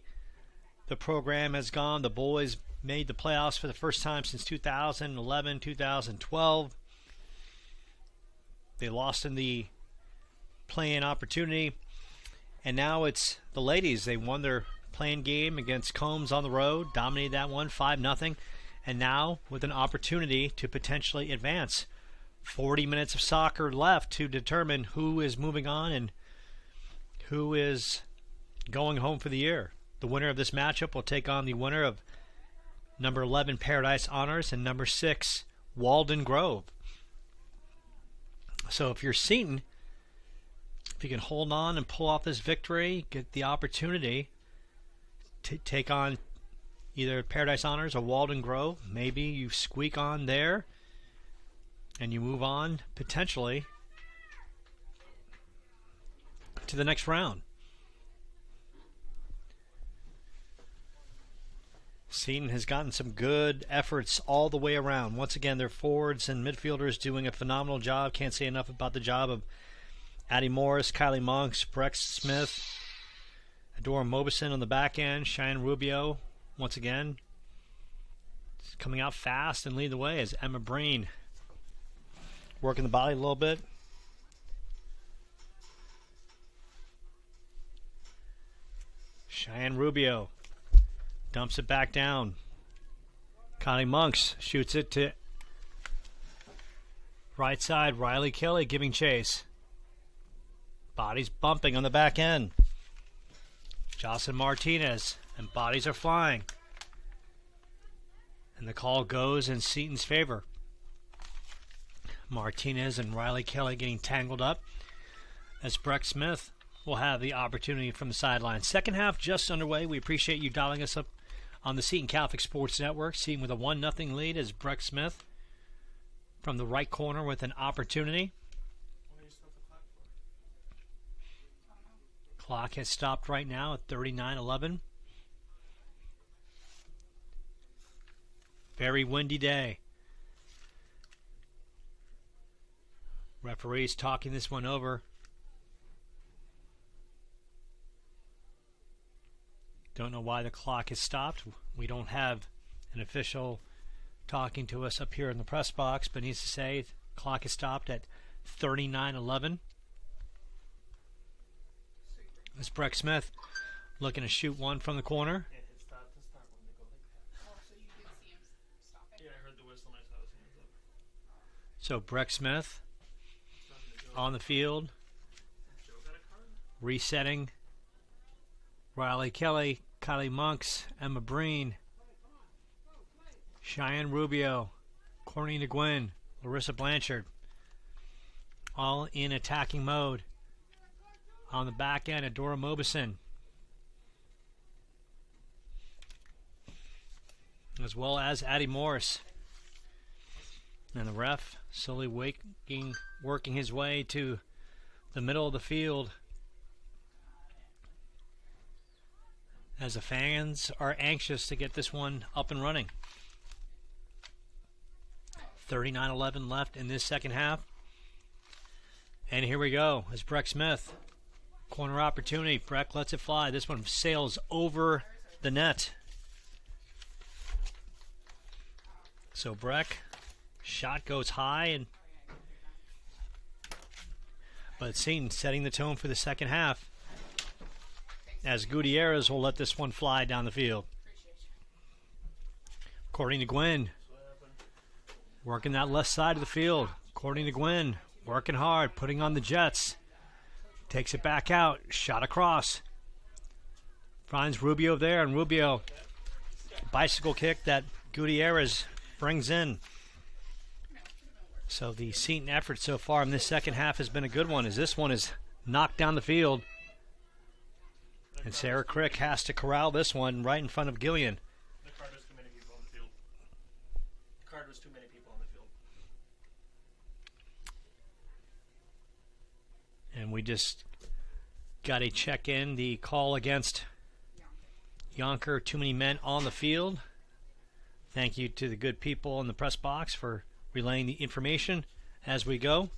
the program has gone. The boys made the playoffs for the first time since 2011, 2012. They lost in the play-in opportunity, and now it's the ladies. They won their play-in game against Combs on the road, dominated that one 5-0, and now with an opportunity to potentially advance. 40 minutes of soccer left to determine who is moving on and who is going home for the year. The winner of this matchup will take on the winner of number 11 Paradise Honors and number 6 Walden Grove. So if you're Seton, if you can hold on and pull off this victory, get the opportunity to take on either Paradise Honors or Walden Grove. Maybe you squeak on there and you move on potentially to the next round. Seton has gotten some good efforts all the way around. Once again, their forwards and midfielders doing a phenomenal job. Can't say enough about the job of Addie Morris, Kylie Monks, Brex Smith, Adora Mobison on the back end. Cheyenne Rubio, once again, is coming out fast and leading the way as Emma Breen working the body a little bit. Cheyenne Rubio dumps it back down. Connie Monks shoots it to right side. Riley Kelly giving chase. Bodies bumping on the back end. Jocelyn Martinez, and bodies are flying. And the call goes in Seton's favor. Martinez and Riley Kelly getting tangled up as Breck Smith will have the opportunity from the sideline. Second half just underway. We appreciate you dialing us up on the Seton Catholic Sports Network. Seton with a 1-0 lead as Breck Smith from the right corner with an opportunity. Clock has stopped right now at 39:11. Very windy day. Referees talking this one over. Don't know why the clock has stopped. We don't have an official talking to us up here in the press box, but needs to say the clock is stopped at 39:11. It's Breck Smith looking to shoot one from the corner. So Breck Smith on the field, resetting. Riley Kelly, Kylie Monks, Emma Breen, Cheyenne Rubio, Cornina Gwynn, Larissa Blanchard, all in attacking mode. On the back end, Adora Mobison, as well as Addie Morris. And the ref slowly working his way to the middle of the field as the fans are anxious to get this one up and running. 39:11 left in this second half. And here we go as Breck Smith. Corner opportunity. Breck lets it fly. This one sails over the net. So Breck, shot goes high, but Seton setting the tone for the second half as Gutierrez will let this one fly down the field. According to Gwynn, working that left side of the field. According to Gwynn, working hard, putting on the jets. Takes it back out, shot across. Finds Rubio there, and Rubio, bicycle kick that Gutierrez brings in. So the Seton effort so far in this second half has been a good one, as this one is knocked down the field. And Sarah Crick has to corral this one right in front of Gillian. The card was too many people on the field. The card was too many people on the field. And we just got a check in the call against Youngker. Too many men on the field. Thank you to the good people in the press box for relaying the information as we go.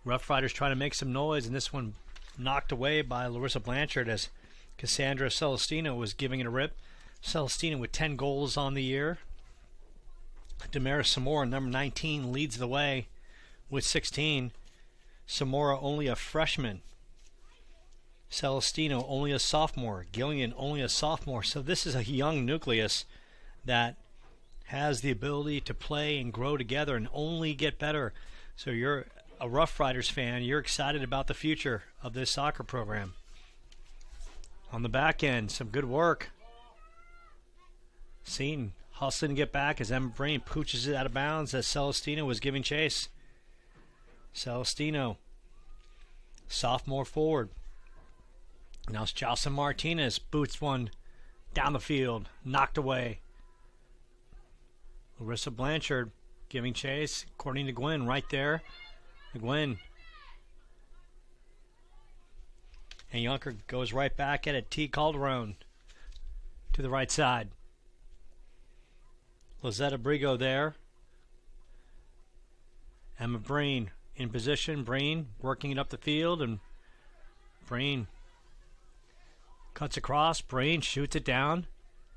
Rough Riders trying to make some noise, and this one knocked away by Larissa Blanchard as Cassandra Celestino was giving it a rip. Celestino with 10 goals on the year. Damaris Samora, number 19, leads the way with 16. Samora only a freshman. Celestino only a sophomore. Gillian only a sophomore. So this is a young nucleus that has the ability to play and grow together and only get better. So you're a Rough Riders fan. You're excited about the future of this soccer program. On the back end, some good work. Seton hustling to get back as Emma Breen pooches it out of bounds as Celestino was giving chase. Celestino, sophomore forward. Now it's Jocelyn Martinez, boots one down the field, knocked away. Larissa Blanchard giving chase, according to Gwynn, right there. Gwynn. And Youngker goes right back at it. T. Calderon to the right side. Lizetta Brigo there. Emma Breen in position. Breen working it up the field, and Breen cuts across. Breen shoots it down.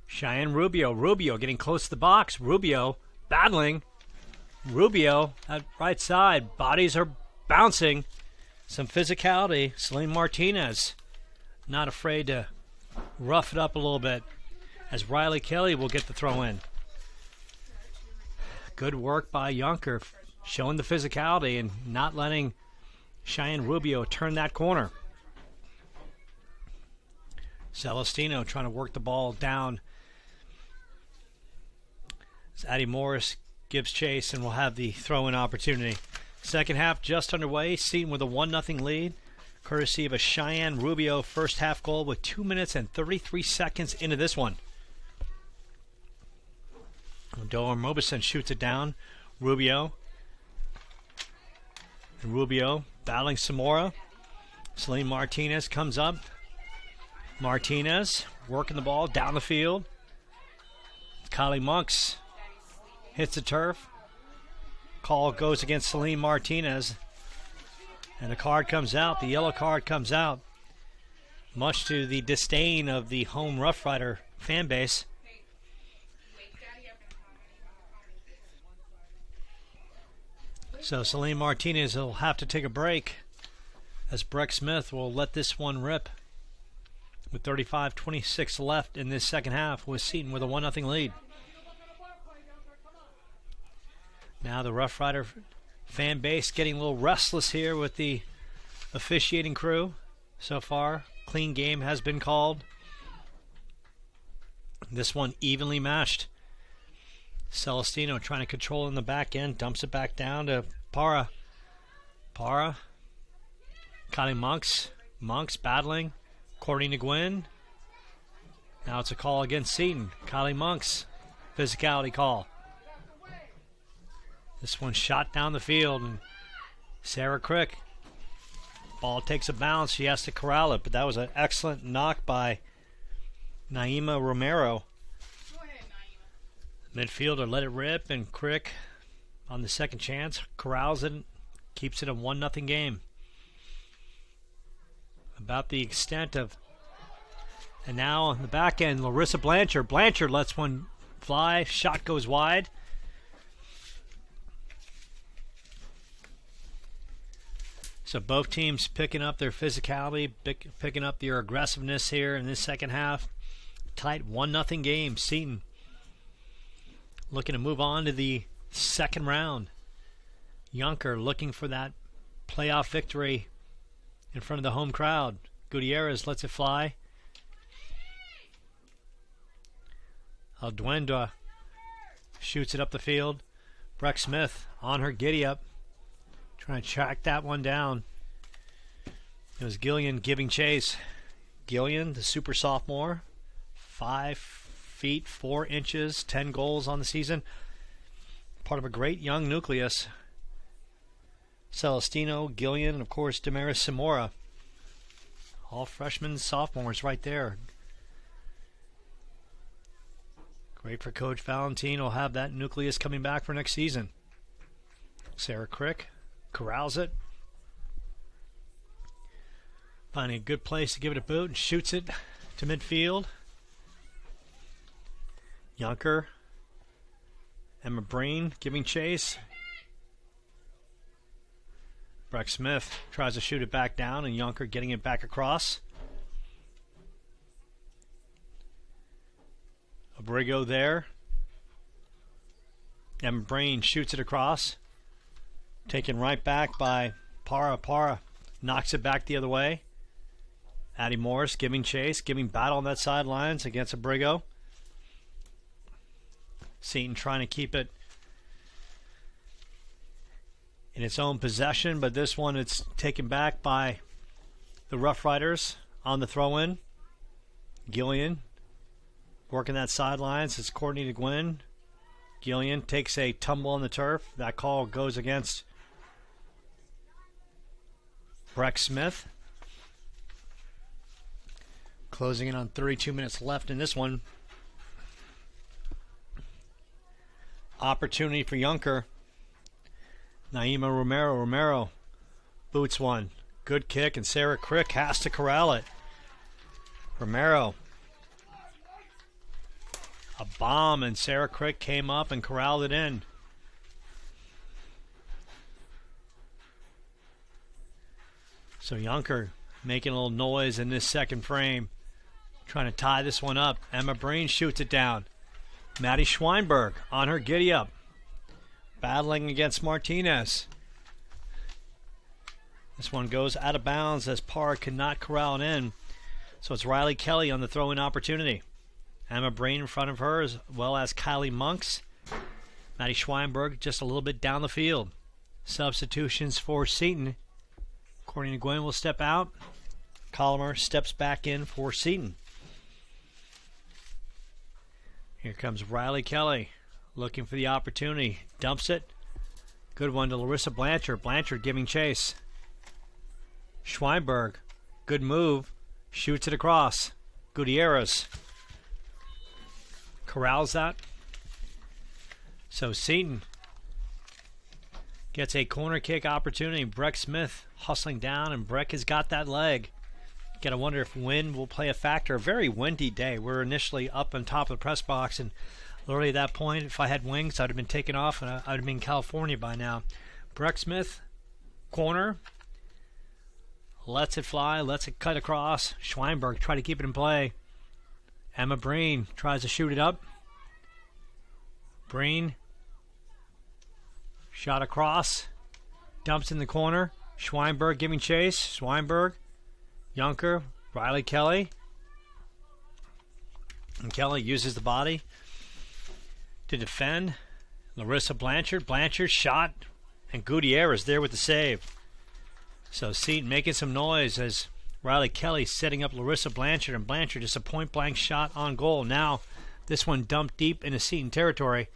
Cheyenne Rubio. Rubio getting close to the box. Rubio battling. Rubio at right side. Bodies are bouncing. Some physicality. Celine Martinez not afraid to rough it up a little bit as Riley Kelly will get the throw in. Good work by Youngker, showing the physicality and not letting Cheyenne Rubio turn that corner. Celestino trying to work the ball down. As Addie Morris gives chase and will have the throw-in opportunity. Second half just underway. Seton with a 1-0 lead, courtesy of a Cheyenne Rubio first half goal with 2 minutes and 33 seconds into this one. Dolan Mobison shoots it down. Rubio. And Rubio battling Samora. Celine Martinez comes up. Martinez working the ball down the field. Kylie Monks hits the turf. Call goes against Celine Martinez. And the card comes out. The yellow card comes out. Much to the disdain of the home Rough Rider fan base. So Celine Martinez will have to take a break as Breck Smith will let this one rip with 35-26 left in this second half with Seton with a 1-0 lead. Now the Rough Rider fan base getting a little restless here with the officiating crew so far. Clean game has been called. This one evenly matched. Celestino trying to control in the back end, dumps it back down to Para. Para. Kylie Monks. Monks battling. Courtney Nguyen. Now it's a call against Seton. Kylie Monks. Physicality call. This one shot down the field. And Sarah Crick. Ball takes a bounce. She has to corral it. But that was an excellent knock by Naima Romero. Midfielder let it rip, and Crick on the second chance corrals it, keeps it a 1-0 game. About the extent of, and now on the back end, Larissa Blanchard. Blanchard lets one fly, shot goes wide. So both teams picking up their physicality, picking up their aggressiveness here in this second half. Tight 1-0 game. Seton looking to move on to the second round. Youngker looking for that playoff victory in front of the home crowd. Gutierrez lets it fly. Alduenda shoots it up the field. Breck Smith on her giddy-up, trying to track that one down. It was Gillian giving chase. Gillian, the super sophomore, 5 feet 4 inches, 10 goals on the season. Part of a great young nucleus. Celestino, Gillian, and of course Damaris Samora. All freshmen, sophomores right there. Great for Coach Valentin. We'll have that nucleus coming back for next season. Sarah Crick corrals it. Finding a good place to give it a boot and shoots it to midfield. Youngker, Emma Breen giving chase. Breck Smith tries to shoot it back down, and Youngker getting it back across. Abrigo there. Emma Breen shoots it across. Taken right back by Para. Para knocks it back the other way. Addie Morris giving chase, giving battle on that sidelines against Abrigo. Seton trying to keep it in its own possession, but this one it's taken back by the Rough Riders on the throw-in. Gillian working that sidelines. It's Courtney Nguyen. Gillian takes a tumble on the turf. That call goes against Breck Smith. Closing in on 32 minutes left in this one. Opportunity for Youngker. Naima Romero. Romero boots one. Good kick, and Sarah Crick has to corral it. Romero. A bomb, and Sarah Crick came up and corralled it in. So Youngker making a little noise in this second frame. Trying to tie this one up. Emma Breen shoots it down. Maddie Schweinberg on her giddy-up. Battling against Martinez. This one goes out of bounds as Parr cannot corral it in. So it's Riley Kelly on the throw-in opportunity. Emma Breen in front of her as well as Kylie Monks. Maddie Schweinberg just a little bit down the field. Substitutions for Seton. Courtney Nguyen will step out. Collimer steps back in for Seton. Here comes Riley Kelly looking for the opportunity. Dumps it. Good one to Larissa Blanchard. Blanchard giving chase. Schweinberg. Good move. Shoots it across. Gutierrez corrals that. So Seton gets a corner kick opportunity. Breck Smith hustling down, and Breck has got that leg. Gotta wonder if wind will play a factor. A very windy day. We're initially up on top of the press box, and literally at that point, if I had wings, I'd have been taken off, and I'd have been in California by now. Breck Smith, corner. Lets it fly, lets it cut across. Schweinberg try to keep it in play. Emma Breen tries to shoot it up. Breen. Shot across. Dumps in the corner. Schweinberg giving chase. Schweinberg. Youngker. Riley Kelly. And Kelly uses the body to defend. Larissa Blanchard. Blanchard shot. And Gutierrez there with the save. So Seton making some noise as Riley Kelly setting up Larissa Blanchard, and Blanchard just a point-blank shot on goal. Now this one dumped deep into Seton territory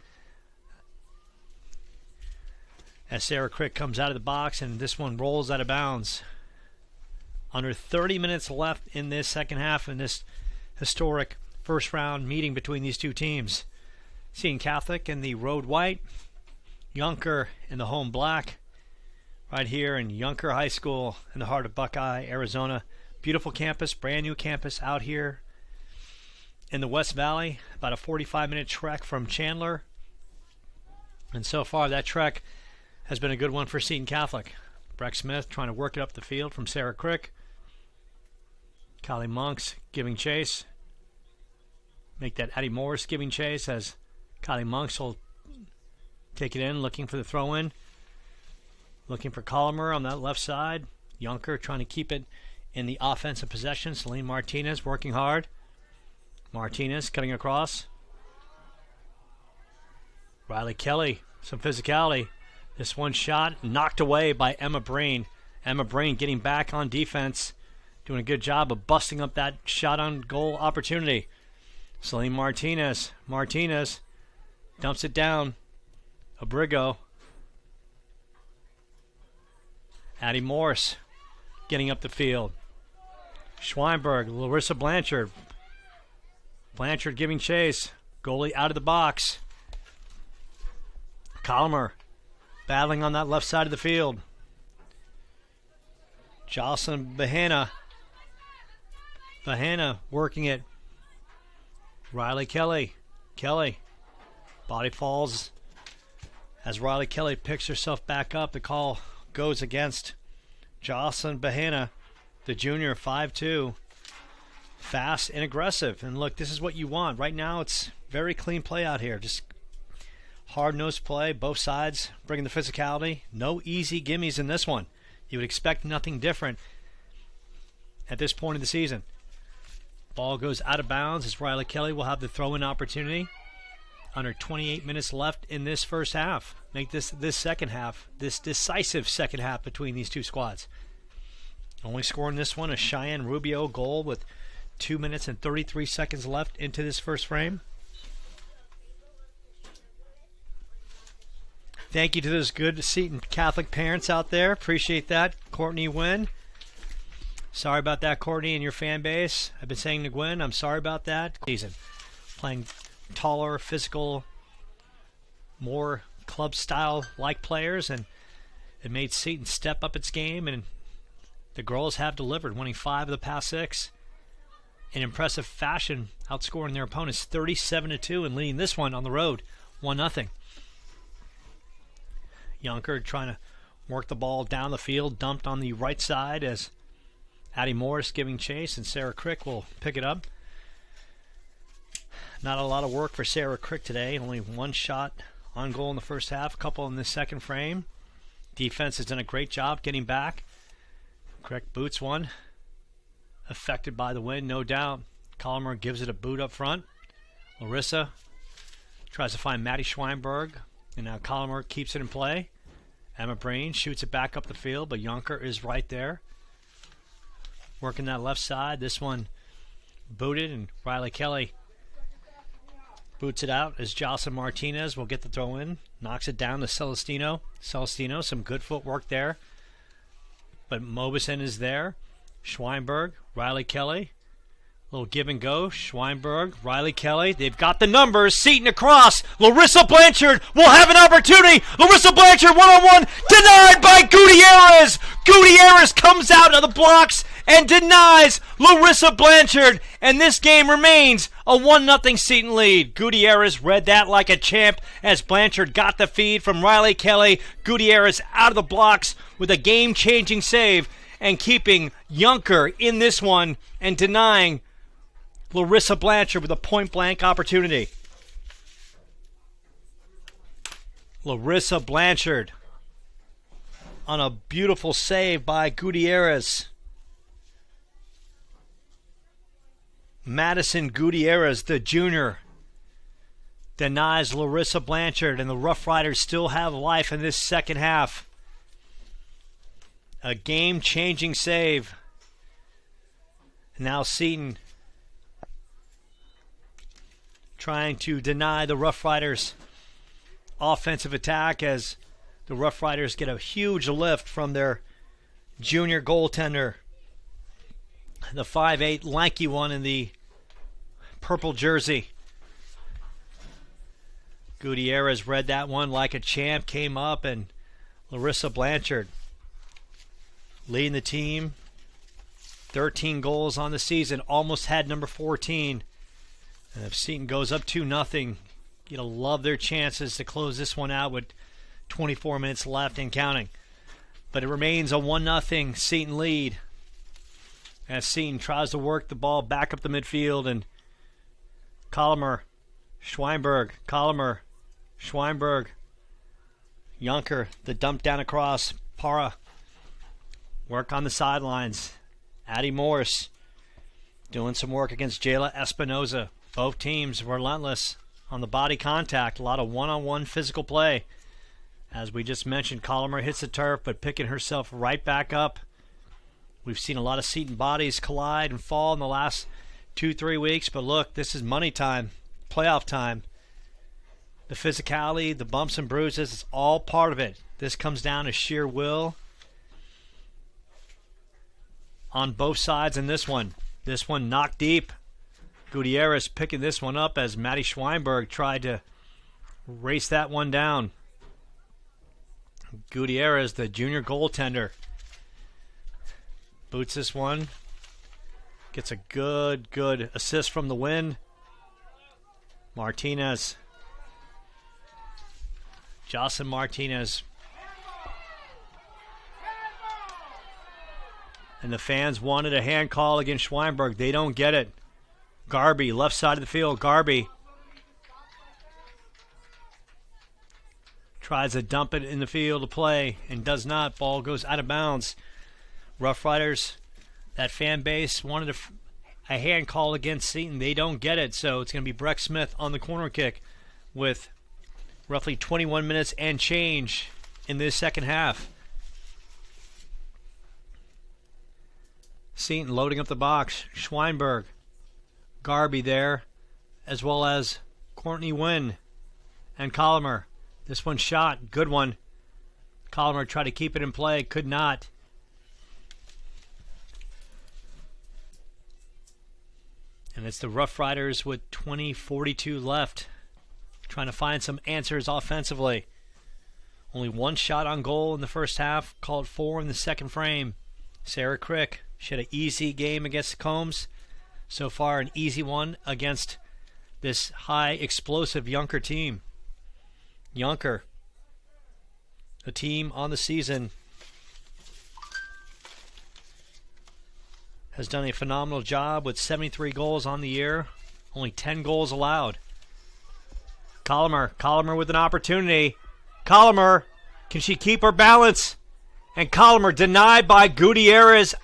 as Sarah Crick comes out of the box, and this one rolls out of bounds. Under 30 minutes left in this second half in this historic first-round meeting between these two teams. Seton Catholic in the road white, Youngker in the home black. Right here in Youngker High School in the heart of Buckeye, Arizona. Beautiful campus, brand new campus out here in the West Valley. About a 45-minute trek from Chandler. And so far that trek has been a good one for Seton Catholic. Breck Smith trying to work it up the field from Sarah Crick. Kylie Monks giving chase. Make that Addie Morris giving chase as Kylie Monks will take it in, looking for the throw-in. Looking for Colomer on that left side. Youngker trying to keep it in the offensive possession. Celine Martinez working hard. Martinez cutting across. Riley Kelly, some physicality. This one shot knocked away by Emma Breen. Emma Breen getting back on defense. Doing a good job of busting up that shot on goal opportunity. Celine Martinez. Martinez dumps it down. Abrigo. Addie Morse getting up the field. Schweinberg, Larissa Blanchard. Blanchard giving chase. Goalie out of the box. Colomer battling on that left side of the field. Jocelyn Bahana. Bahana working it. Riley Kelly. Kelly. Body falls as Riley Kelly picks herself back up. The call goes against Jocelyn Bahana, the junior, 5'2", fast and aggressive. And look, this is what you want. Right now it's very clean play out here. Just hard-nosed play, both sides bringing the physicality. No easy gimmies in this one. You would expect nothing different at this point of the season. Ball goes out of bounds as Riley Kelly will have the throw-in opportunity. Under 28 minutes left in this first half. Make this second half, this decisive second half between these two squads. Only scoring this one, a Cheyenne Rubio goal with 2 minutes and 33 seconds left into this first frame. Thank you to those good Seton Catholic parents out there. Appreciate that. Courtney Wynn. Sorry about that, Courtney, and your fan base. I've been saying to Gwen, I'm sorry about that. Season playing taller, physical, more club style like players, and it made Seton step up its game, and the girls have delivered, winning 5 of the past 6 in impressive fashion, outscoring their opponents 37-2 and leading this one on the road 1-0. Youngker trying to work the ball down the field, dumped on the right side as Addie Morris giving chase, and Sarah Crick will pick it up. Not a lot of work for Sarah Crick today. Only one shot on goal in the first half, a couple in the second frame. Defense has done a great job getting back. Crick boots one. Affected by the wind, no doubt. Colomer gives it a boot up front. Larissa tries to find Maddie Schweinberg, and now Colomer keeps it in play. Emma Breen shoots it back up the field, but Youngker is right there. Working that left side. This one booted, and Riley Kelly Boots it out as Jocelyn Martinez will get the throw in. Knocks it down to Celestino. Celestino, some good footwork there. But Mobison is there. Schweinberg, Riley Kelly. Little give and go. Schweinberg, Riley Kelly. They've got the numbers. Seton across. Larissa Blanchard will have an opportunity. Larissa Blanchard one-on-one. Denied by Gutierrez. Gutierrez comes out of the blocks and denies Larissa Blanchard. And this game remains a 1-0 Seton lead. Gutierrez read that like a champ as Blanchard got the feed from Riley Kelly. Gutierrez out of the blocks with a game-changing save and keeping Youngker in this one and denying Larissa Blanchard with a point-blank opportunity. Larissa Blanchard on a beautiful save by Gutierrez. Madison Gutierrez, the junior, denies Larissa Blanchard, and the Rough Riders still have life in this second half. A game-changing save. Now Seton trying to deny the Rough Riders offensive attack as the Rough Riders get a huge lift from their junior goaltender, the 5'8" lanky one in the purple jersey. Gutierrez read that one like a champ, came up, and Larissa Blanchard leading the team. 13 goals on the season, almost had number 14. And if Seton goes up 2-0, you'll love their chances to close this one out with 24 minutes left and counting. But it remains a 1-0 Seton lead as Seton tries to work the ball back up the midfield, and Colomer, Schweinberg, Colomer, Schweinberg, Youngker, the dump down across, Para, work on the sidelines, Addie Morris doing some work against Jayla Espinoza. Both teams relentless on the body contact, a lot of one-on-one physical play. As we just mentioned, Colomer hits the turf, but picking herself right back up. We've seen a lot of Seton bodies collide and fall in the last 2-3 weeks, but look, this is money time, playoff time. The physicality, the bumps and bruises, it's all part of it. This comes down to sheer will on both sides in this one. This one knocked deep. Gutierrez picking this one up as Maddie Schweinberg tried to race that one down. Gutierrez, the junior goaltender, boots this one. Gets a good assist from the win. Martinez. Jocelyn Martinez. And the fans wanted a hand call against Schweinberg. They don't get it. Garby, left side of the field. Garby tries to dump it in the field to play and does not. Ball goes out of bounds. Rough Riders, that fan base wanted a hand call against Seton. They don't get it, so it's going to be Breck Smith on the corner kick with roughly 21 minutes and change in this second half. Seton loading up the box. Schweinberg, Garby there, as well as Courtney Wynn and Colomer. This one shot, good one. Colomer tried to keep it in play, could not. And it's the Rough Riders with 20:42 left, trying to find some answers offensively. Only one shot on goal in the first half, called 4 in the second frame. Sarah Crick, she had an easy game against Combs. So far, an easy one against this high explosive Youngker team. Youngker, a team on the season, has done a phenomenal job with 73 goals on the year, only 10 goals allowed. Colomer with an opportunity. Colomer, can she keep her balance? And Colomer denied by Gutierrez.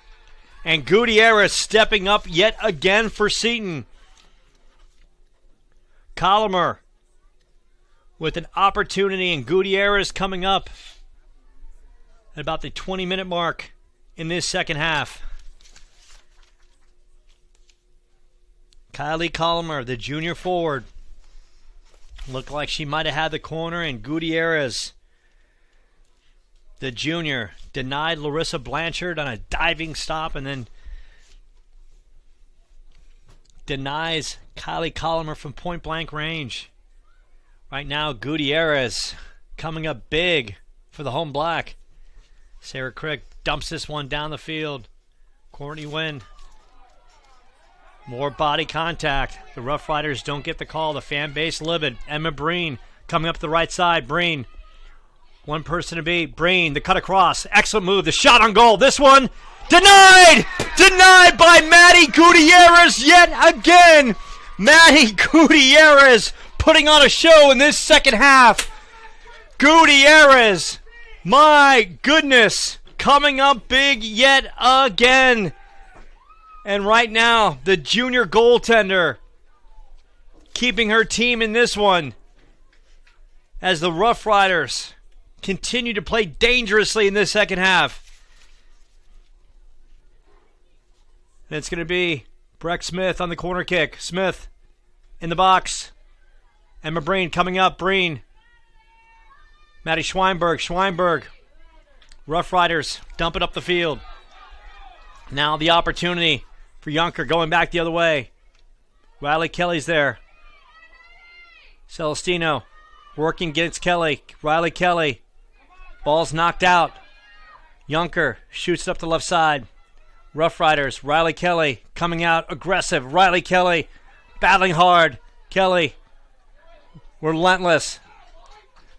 And Gutierrez stepping up yet again for Seton. Colomer with an opportunity, and Gutierrez coming up at about the 20-minute mark in this second half. Kylie Colomer, the junior forward, Looked like she might have had the corner, and Gutierrez, the junior, denied Larissa Blanchard on a diving stop and then denies Kylie Collimer from point-blank range. Right now, Gutierrez coming up big for the home black. Sarah Crick dumps this one down the field. Courtney Wynn. More body contact. The Rough Riders don't get the call. The fan base livid. Emma Breen coming up the right side. Breen. One person to beat. Breen, the cut across. Excellent move. The shot on goal. This one denied! Denied by Maddie Gutierrez yet again. Maddie Gutierrez putting on a show in this second half. Gutierrez, my goodness, coming up big yet again. And right now, the junior goaltender keeping her team in this one as the Rough Riders continue to play dangerously in this second half. And it's going to be Breck Smith on the corner kick. Smith in the box. Emma Breen coming up. Breen. Maddie Schweinberg. Rough Riders dump it up the field. Now the opportunity for Youngker going back the other way. Riley Kelly's there. Celestino working against Kelly. Riley Kelly. Ball's knocked out. Youngker shoots it up the left side. Rough Riders. Riley Kelly coming out aggressive. Riley Kelly battling hard. Kelly relentless.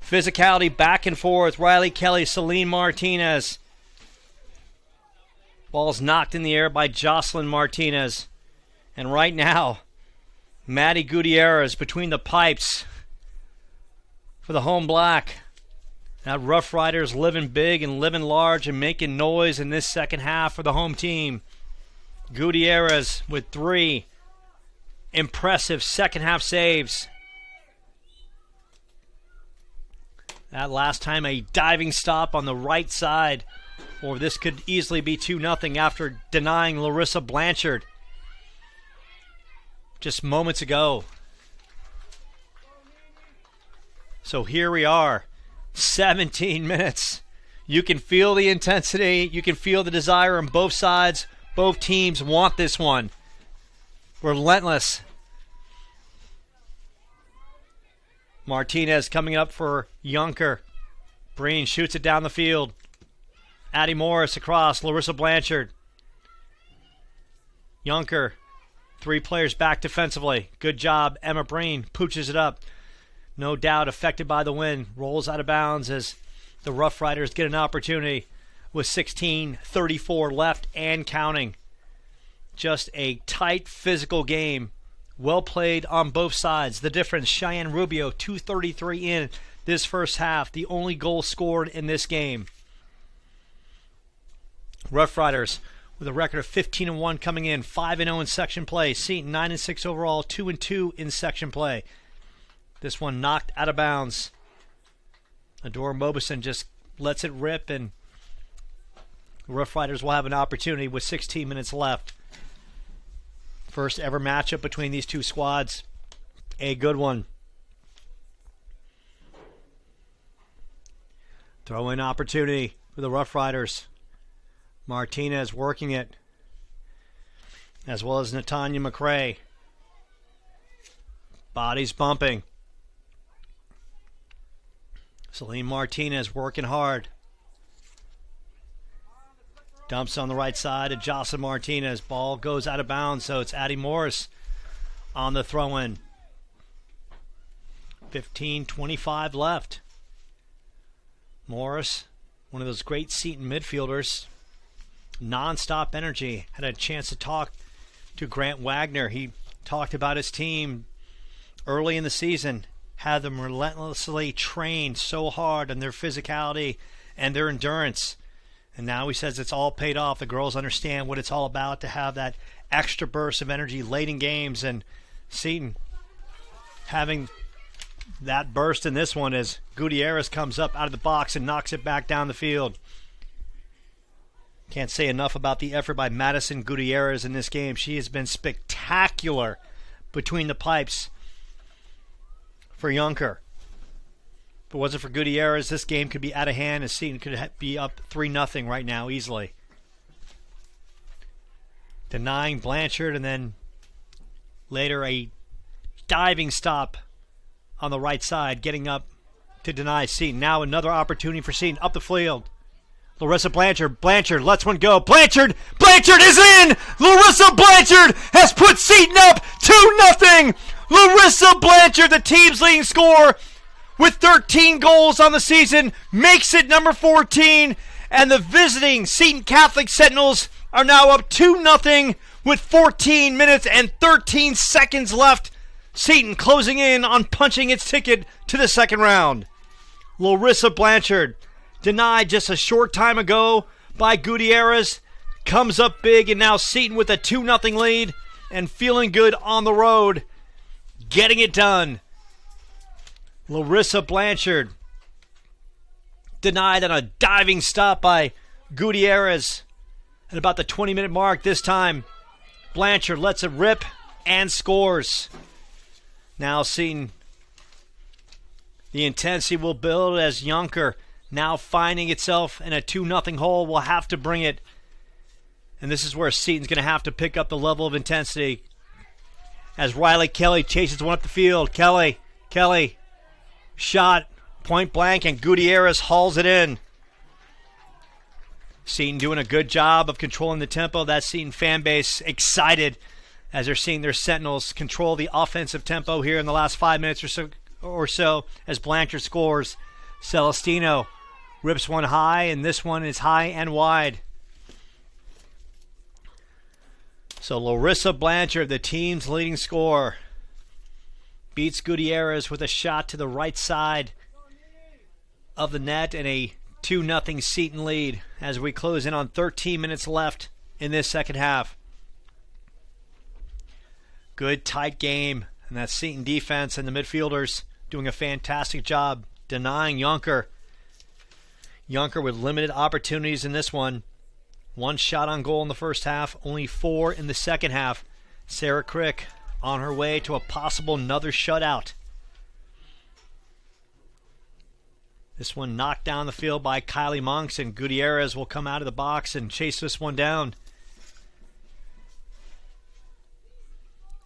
Physicality back and forth. Riley Kelly, Celine Martinez. Ball's knocked in the air by Jocelyn Martinez. And right now, Maddie Gutierrez between the pipes for the home black. Now Rough Riders living big and living large and making noise in this second half for the home team. Gutierrez with 3 impressive second half saves. That last time a diving stop on the right side, or this could easily be 2-0 after denying Larissa Blanchard just moments ago. So here we are, 17 minutes. You can feel the intensity. You can feel the desire on both sides. Both teams want this one. Relentless. Martinez coming up for Youngker. Breen shoots it down the field. Addie Morris across. Larissa Blanchard. Youngker. 3 players back defensively. Good job. Emma Breen pooches it up. No doubt affected by the wind. Rolls out of bounds as the Rough Riders get an opportunity with 16:34 left and counting. Just a tight physical game. Well played on both sides. The difference, Cheyenne Rubio, 2:33 in this first half. The only goal scored in this game. Rough Riders with a record of 15-1 coming in, 5-0 in section play. Seton 9-6 overall, 2-2 in section play. This one knocked out of bounds. Adora Mobison just lets it rip, and Rough Riders will have an opportunity with 16 minutes left. First ever matchup between these two squads. A good one. Throw-in opportunity for the Rough Riders. Martinez working it, as well as Natanya McRae. Bodies bumping. Celine Martinez working hard. Dumps on the right side to Jocelyn Martinez. Ball goes out of bounds, so it's Addie Morris on the throw-in. 15:25 left. Morris, one of those great Seton midfielders. Non-stop energy. Had a chance to talk to Grant Wagner. He talked about his team early in the season. Had them relentlessly trained so hard on their physicality and their endurance. And now he says it's all paid off. The girls understand what it's all about, to have that extra burst of energy late in games. And Seton having that burst in this one as Gutierrez comes up out of the box and knocks it back down the field. Can't say enough about the effort by Madison Gutierrez in this game. She has been spectacular between the pipes for Youngker. If it wasn't for Gutierrez, this game could be out of hand, and Seton could be up 3-0 right now easily. Denying Blanchard, and then later a diving stop on the right side, getting up to deny Seton. Now another opportunity for Seton up the field. Larissa Blanchard. Blanchard lets one go. Blanchard is in! Larissa Blanchard has put Seton up 2-0! Larissa Blanchard, the team's leading scorer, with 13 goals on the season, makes it number 14, and the visiting Seton Catholic Sentinels are now up 2-0 with 14 minutes and 13 seconds left. Seton closing in on punching its ticket to the second round. Larissa Blanchard, denied just a short time ago by Gutierrez, comes up big, and now Seton with a 2-0 lead and feeling good on the road, getting it done. Larissa Blanchard denied on a diving stop by Gutierrez at about the 20-minute mark. This time, Blanchard lets it rip and scores. Now Seton, the intensity will build as Youngker, now finding itself in a 2-0 hole, will have to bring it. And this is where Seton's going to have to pick up the level of intensity as Riley Kelly chases one up the field. Kelly, shot point blank, and Gutierrez hauls it in. Seton doing a good job of controlling the tempo. That Seton fan base excited as they're seeing their Sentinels control the offensive tempo here in the last 5 minutes or so as Blanchard scores. Celestino rips one high, and this one is high and wide. So Larissa Blanchard, the team's leading scorer, beats Gutierrez with a shot to the right side of the net, and a 2-0 Seton lead as we close in on 13 minutes left in this second half. Good tight game, and that Seton defense and the midfielders doing a fantastic job denying Youngker. Youngker with limited opportunities in this one. One shot on goal in the first half, only 4 in the second half. Sarah Crick on her way to a possible another shutout. This one knocked down the field by Kylie Monks, and Gutierrez will come out of the box and chase this one down.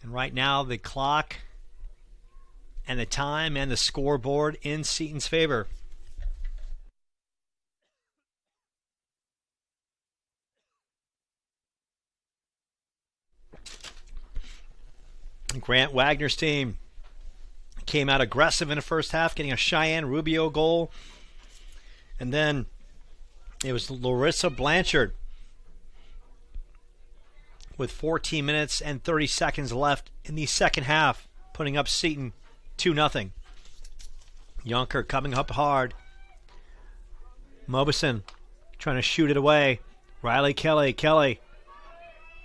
And right now the clock and the time and the scoreboard in Seton's favor. Grant Wagner's team came out aggressive in the first half, getting a Cheyenne Rubio goal. And then it was Larissa Blanchard with 14 minutes and 30 seconds left in the second half, putting up Seton 2-0. Youngker coming up hard. Mobison trying to shoot it away. Riley Kelly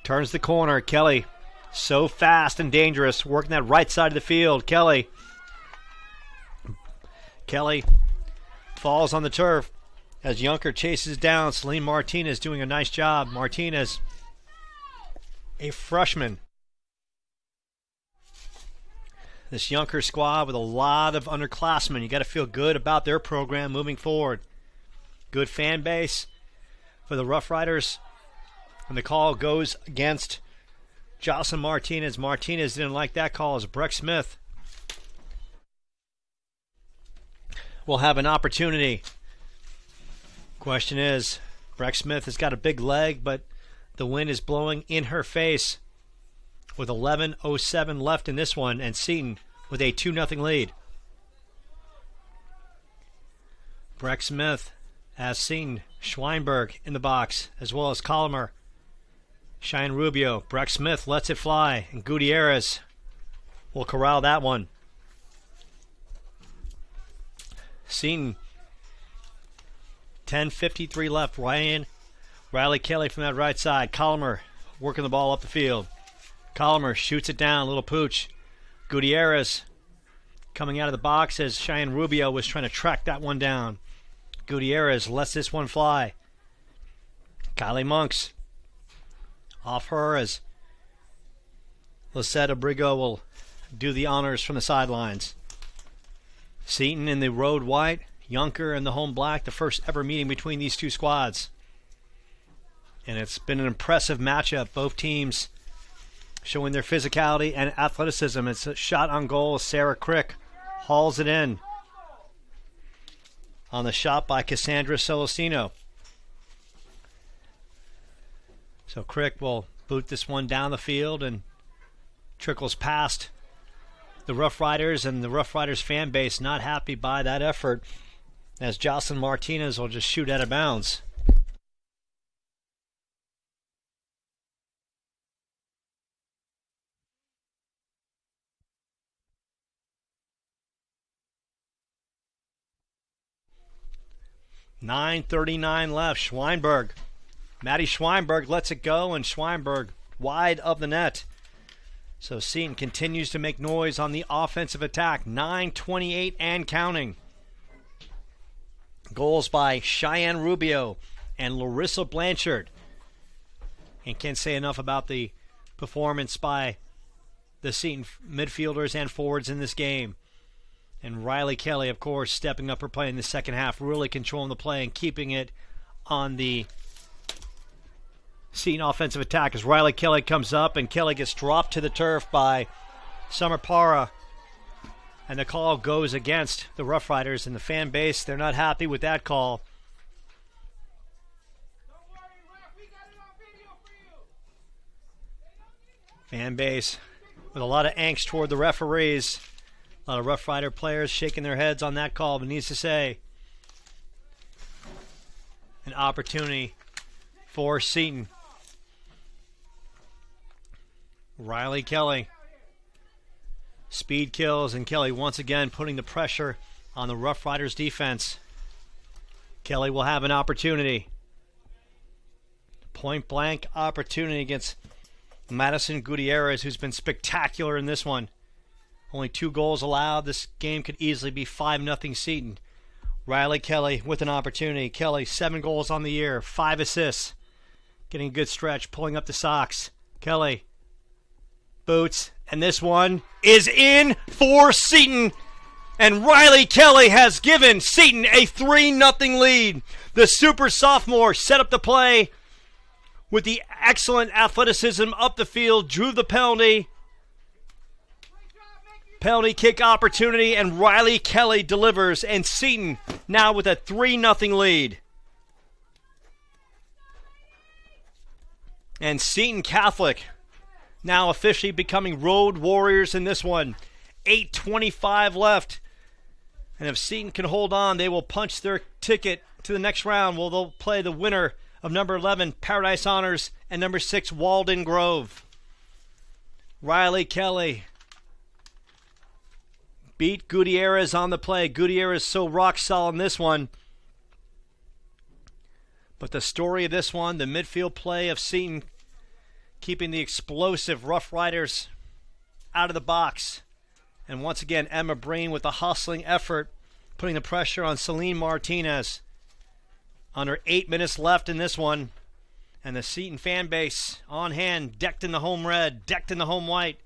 turns the corner. Kelly, so fast and dangerous, working that right side of the field. Kelly falls on the turf as Youngker chases down. Celine Martinez doing a nice job. Martinez, a freshman. This Youngker squad with a lot of underclassmen. You got to feel good about their program moving forward. Good fan base for the Rough Riders. And the call goes against Jocelyn Martinez. Martinez didn't like that call as Breck Smith will have an opportunity. Question is, Breck Smith has got a big leg, but the wind is blowing in her face with 11:07 left in this one, and Seton with a 2-0 lead. Breck Smith has seen Schweinberg in the box, as well as Colomer. Cheyenne Rubio. Breck Smith lets it fly, and Gutierrez will corral that one. Seton, 10:53 left. Riley Kelly from that right side. Colomer working the ball up the field. Colomer shoots it down, little pooch. Gutierrez coming out of the box as Cheyenne Rubio was trying to track that one down. Gutierrez lets this one fly. Kylie Monks off her as Lisette Abrigo will do the honors from the sidelines. Seton in the road white, Youngker in the home black, the first ever meeting between these two squads. And it's been an impressive matchup. Both teams showing their physicality and athleticism. It's a shot on goal. Sarah Crick hauls it in on the shot by Cassandra Celestino. So Crick will boot this one down the field and trickles past the Rough Riders, and the Rough Riders fan base not happy by that effort, as Jocelyn Martinez will just shoot out of bounds. .9:39 left. Schweinberg. Maddie Schweinberg lets it go, and Schweinberg wide of the net. So Seton continues to make noise on the offensive attack. 9:28 and counting. Goals by Cheyenne Rubio and Larissa Blanchard. And can't say enough about the performance by the Seton midfielders and forwards in this game. And Riley Kelly, of course, stepping up her play in the second half, really controlling the play and keeping it on the Seton offensive attack as Riley Kelly comes up, and Kelly gets dropped to the turf by Summer Para. And the call goes against the Rough Riders, and the fan base, they're not happy with that call. Fan base with a lot of angst toward the referees. A lot of Rough Rider players shaking their heads on that call, but needs to say an opportunity for Seton. Riley Kelly. Speed kills, and Kelly once again putting the pressure on the Rough Riders defense. Kelly will have an opportunity. Point blank opportunity against Madison Gutierrez, who's been spectacular in this one. Only 2 goals allowed. This game could easily be 5-0 Seton. Riley Kelly with an opportunity. Kelly, 7 goals on the year, 5 assists. Getting a good stretch, pulling up the socks. Kelly boots, and this one is in for Seton. And Riley Kelly has given Seton a 3-0 lead. The super sophomore set up the play with the excellent athleticism up the field, drew the penalty. Penalty kick opportunity, and Riley Kelly delivers, and Seton now with a 3-0 lead. And Seton Catholic now officially becoming road warriors in this one. 8:25 left. And if Seton can hold on, they will punch their ticket to the next round. Well, they'll play the winner of number 11, Paradise Honors, and number 6, Walden Grove. Riley Kelly beat Gutierrez on the play. Gutierrez so rock solid in this one. But the story of this one, the midfield play of Seton, keeping the explosive Rough Riders out of the box. And once again, Emma Breen with the hustling effort, putting the pressure on Celine Martinez. Under 8 minutes left in this one. And the Seton fan base on hand, decked in the home red, decked in the home white.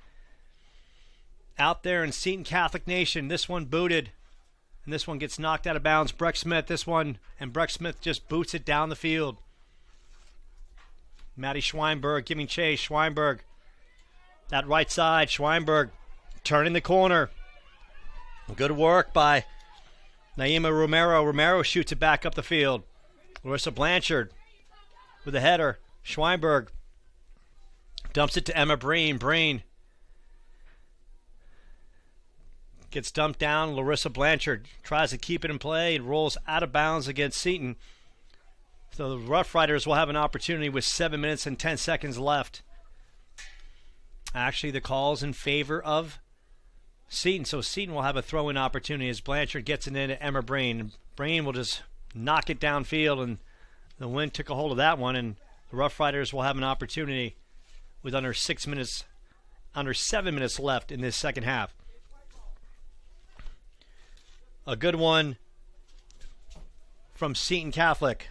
Out there in Seton Catholic Nation, this one booted. And this one gets knocked out of bounds. Breck Smith, this one, and Breck Smith just boots it down the field. Maddie Schweinberg giving chase. Schweinberg, that right side. Schweinberg turning the corner. Good work by Naima Romero. Romero shoots it back up the field. Larissa Blanchard with a header. Schweinberg dumps it to Emma Breen. Breen gets dumped down. Larissa Blanchard tries to keep it in play. It rolls out of bounds against Seton. So the Rough Riders will have an opportunity with 7 minutes and 10 seconds left. Actually, the call's in favor of Seton. So Seton will have a throw-in opportunity as Blanchard gets it into Emma Breen. Breen will just knock it downfield, and the wind took a hold of that one, and the Rough Riders will have an opportunity with under 7 minutes left in this second half. A good one from Seton Catholic.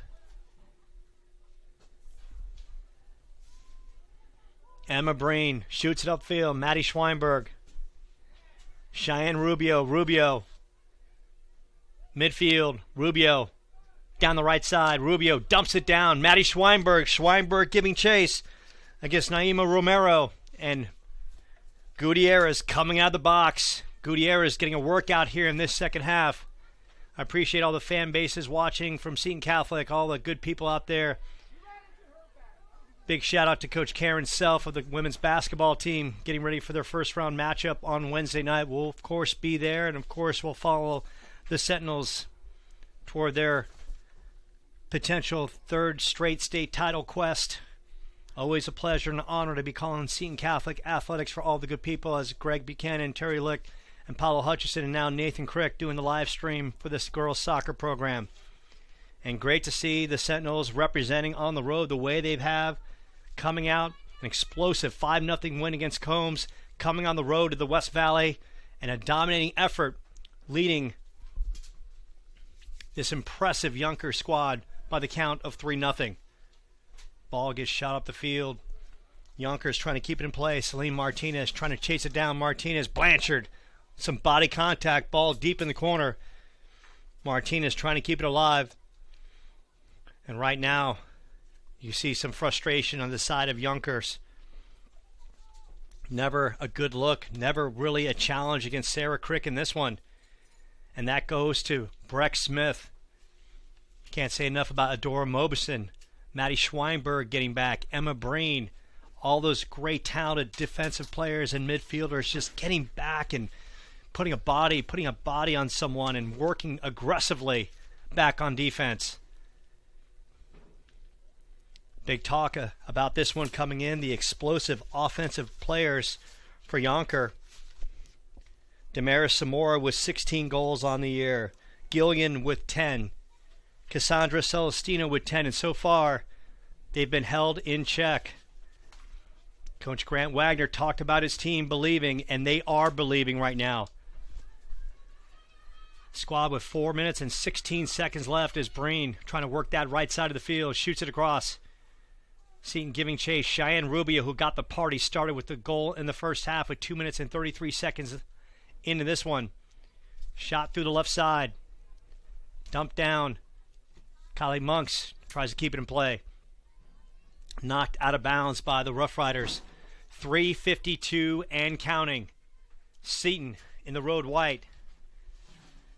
Emma Breen shoots it upfield. Maddie Schweinberg. Cheyenne Rubio. Rubio Midfield, Rubio down the right side. Rubio dumps it down. Maddie Schweinberg. Schweinberg giving chase against Naima Romero. And Gutierrez coming out of the box. Gutierrez getting a workout here in this second half. I appreciate all the fan bases watching from Seton Catholic, all the good people out there. Big shout out to Coach Karen Self of the women's basketball team getting ready for their first round matchup on Wednesday night. We'll, of course, be there, and, of course, we'll follow the Sentinels toward their potential third straight state title quest. Always a pleasure and an honor to be calling Seton Catholic Athletics for all the good people as Greg Buchanan, Terry Lick, and Paulo Hutchison, and now Nathan Crick doing the live stream for this girls soccer program. And great to see the Sentinels representing on the road the way they have, coming out, an explosive 5-0 win against Combs, coming on the road to the West Valley, and a dominating effort leading this impressive Youngker squad by the count of 3-0. Ball gets shot up the field. Younker's trying to keep it in play. Celine Martinez trying to chase it down. Martinez, Blanchard, some body contact, ball deep in the corner. Martinez trying to keep it alive. And right now, you see some frustration on the side of Youngker's. Never a good look. Never really a challenge against Sarah Crick in this one. And that goes to Breck Smith. Can't say enough about Adora Mobison. Maddie Schweinberg getting back. Emma Breen. All those great talented defensive players and midfielders just getting back and putting a body on someone and working aggressively back on defense. Big talk about this one coming in, the explosive offensive players for Youngker. Damaris Zamora with 16 goals on the year. Gillian with 10. Cassandra Celestino with 10. And so far, they've been held in check. Coach Grant Wagner talked about his team believing, and they are believing right now. Squad with 4 minutes and 16 seconds left as Breen trying to work that right side of the field. Shoots it across. Seton giving chase. Cheyenne Rubio, who got the party started with the goal in the first half with 2 minutes and 33 seconds into this one. Shot through the left side. Dumped down. Kylie Monks tries to keep it in play. Knocked out of bounds by the Rough Riders. 3:52 and counting. Seton in the road white.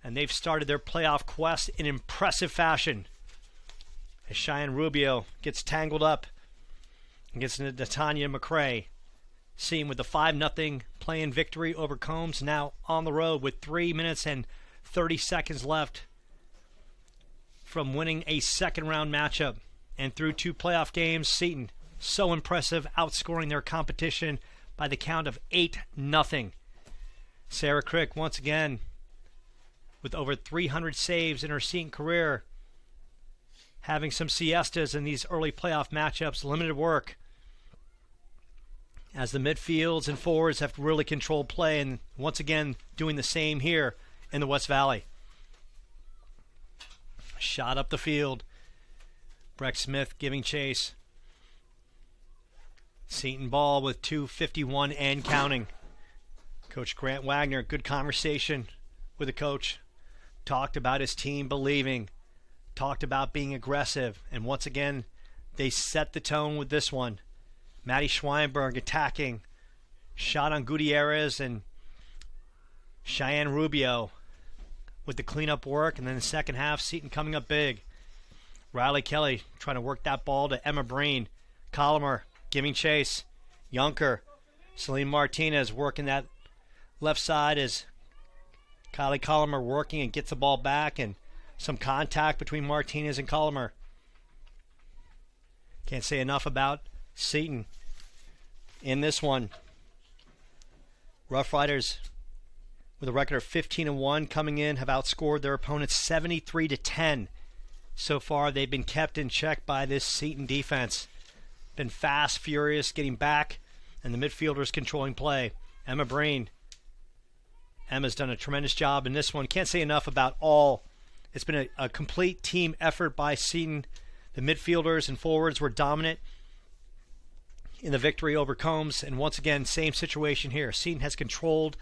And they've started their playoff quest in impressive fashion. As Cheyenne Rubio gets tangled up against Natanya McCrae. Seton with the 5-0 play-in victory over Combs, now on the road with 3 minutes and 30 seconds left from winning a second-round matchup. And through 2 playoff games, Seton so impressive, outscoring their competition by the count of 8-0. Sarah Crick, once again, with over 300 saves in her Seton career, having some siestas in these early playoff matchups, limited work, as the midfields and forwards have really controlled play, and once again doing the same here in the West Valley. Shot up the field. Breck Smith giving chase. Seton ball with 2:51 and counting. Coach Grant Wagner, good conversation with the coach. Talked about his team believing. Talked about being aggressive. And once again, they set the tone with this one. Maddie Schweinberg attacking. Shot on Gutierrez and Cheyenne Rubio with the cleanup work. And then the second half, Seton coming up big. Riley Kelly trying to work that ball to Emma Breen. Colomer giving chase. Youngker. Celine Martinez working that left side as Kylie Colomer working and gets the ball back, and some contact between Martinez and Colomer. Can't say enough about Seton in this one. Rough Riders with a record of 15-1 coming in have outscored their opponents 73-10. So far, they've been kept in check by this Seton defense. Been fast, furious, getting back, and the midfielders controlling play. Emma Breen. Emma's done a tremendous job in this one. Can't say enough about all. It's been a complete team effort by Seton. The midfielders and forwards were dominant in the victory over Combs. And once again, same situation here. Seton has controlled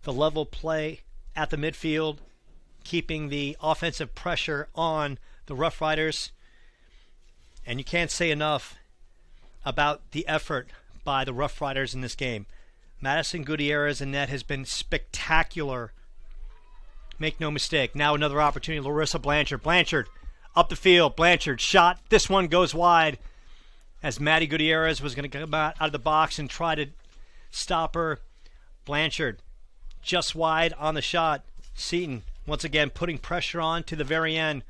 the level play at the midfield, keeping the offensive pressure on the Rough Riders. And you can't say enough about the effort by the Rough Riders in this game. Madison Gutierrez in net has been spectacular. Make no mistake. Now another opportunity. Larissa Blanchard. Blanchard up the field. Blanchard shot. This one goes wide as Maddie Gutierrez was going to come out of the box and try to stop her. Blanchard just wide on the shot. Seton once again putting pressure on to the very end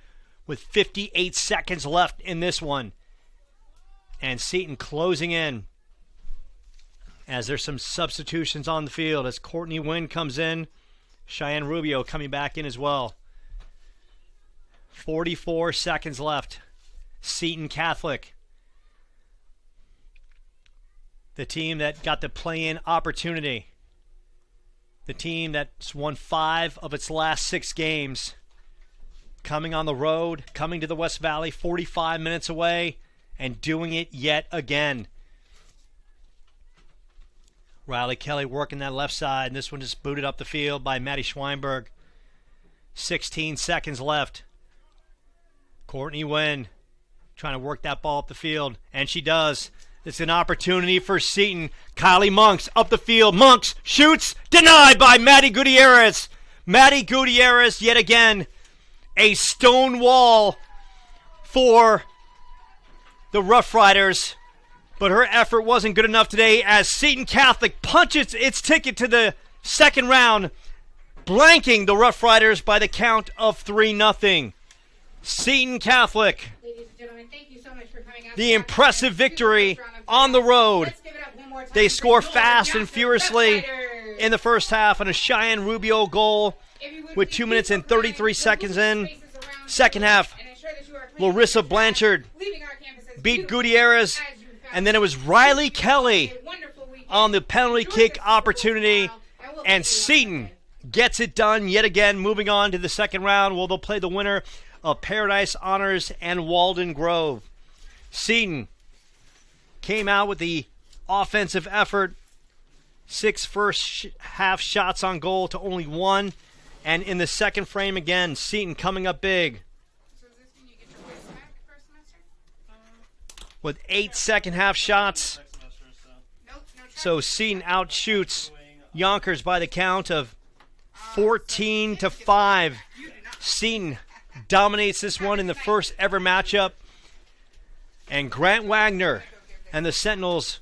with 58 seconds left in this one. And Seton closing in as there's some substitutions on the field as Courtney Wynn comes in. Cheyenne Rubio coming back in as well. 44 seconds left. Seton Catholic, the team that got the play-in opportunity. The team that's won 5 of its last 6 games. Coming on the road, coming to the West Valley, 45 minutes away, and doing it yet again. Riley Kelly working that left side, and this one just booted up the field by Maddie Schweinberg. 16 seconds left. Courtney Wynn trying to work that ball up the field, and she does. It's an opportunity for Seton. Kylie Monks up the field. Monks shoots. Denied by Maddie Gutierrez. Maddie Gutierrez yet again. A stone wall for the Rough Riders. But her effort wasn't good enough today as Seton Catholic punches its ticket to the second round, blanking the Rough Riders by the count of 3-0. Seton Catholic, Ladies and gentlemen, thank you so much for coming out. the impressive victory on the road. Let's give it up one more time. They score for fast Youngker and furiously Rough Riders. in the first half on a Cheyenne Rubio goal with 2 minutes and 33 seconds in. Second half, Larissa Blanchard beat Gutierrez, and then it was Riley Kelly on the penalty kick opportunity, and Seton gets it done yet again, moving on to the second round. Well, they'll play the winner of Paradise Honors and Walden Grove. Seton came out with the offensive effort. 6 first half shots on goal to only 1. And in the second frame again, Seton coming up big So is this when you get your voice back for a semester? with 8 second half shots. Next semester, so. Nope, no charge. So Seton outshoots Yonkers by the count of 14-5. Seton dominates this one in the first ever matchup. And Grant Wagner and the Sentinels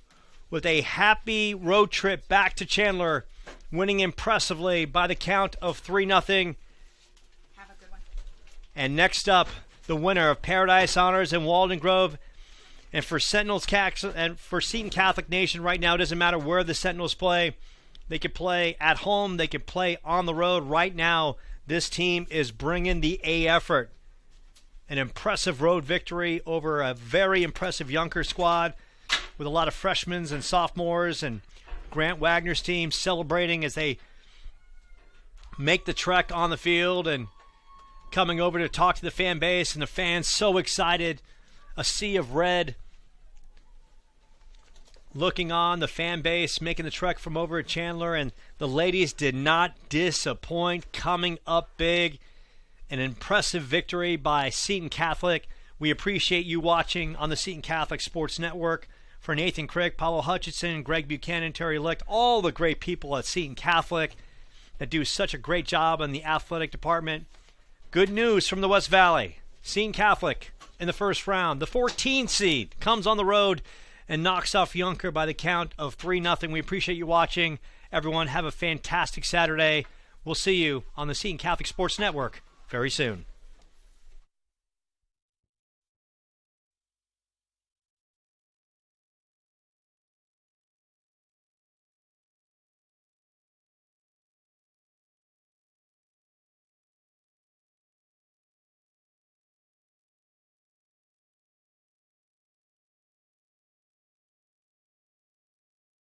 with a happy road trip back to Chandler, winning impressively by the count of 3-0. Have a good one. And next up, the winner of Paradise Honors and Walden Grove. And for Sentinels and for Seton Catholic Nation right now, it doesn't matter where the Sentinels play. They can play at home. They can play on the road. Right now, this team is bringing the A effort. An impressive road victory over a very impressive Youngker squad with a lot of freshmen and sophomores, and Grant Wagner's team celebrating as they make the trek on the field and coming over to talk to the fan base, and the fans so excited. A sea of red looking on, the fan base making the trek from over at Chandler, and the ladies did not disappoint, coming up big. An impressive victory by Seton Catholic. We appreciate you watching on the Seton Catholic Sports Network. For Nathan Crick, Paulo Hutchinson, Greg Buchanan, Terry Licht, all the great people at Seton Catholic that do such a great job in the athletic department. Good news from the West Valley. Seton Catholic in the first round. The 14 seed comes on the road and knocks off Youngker by the count of 3-0. We appreciate you watching. Everyone, have a fantastic Saturday. We'll see you on the Seton Catholic Sports Network very soon.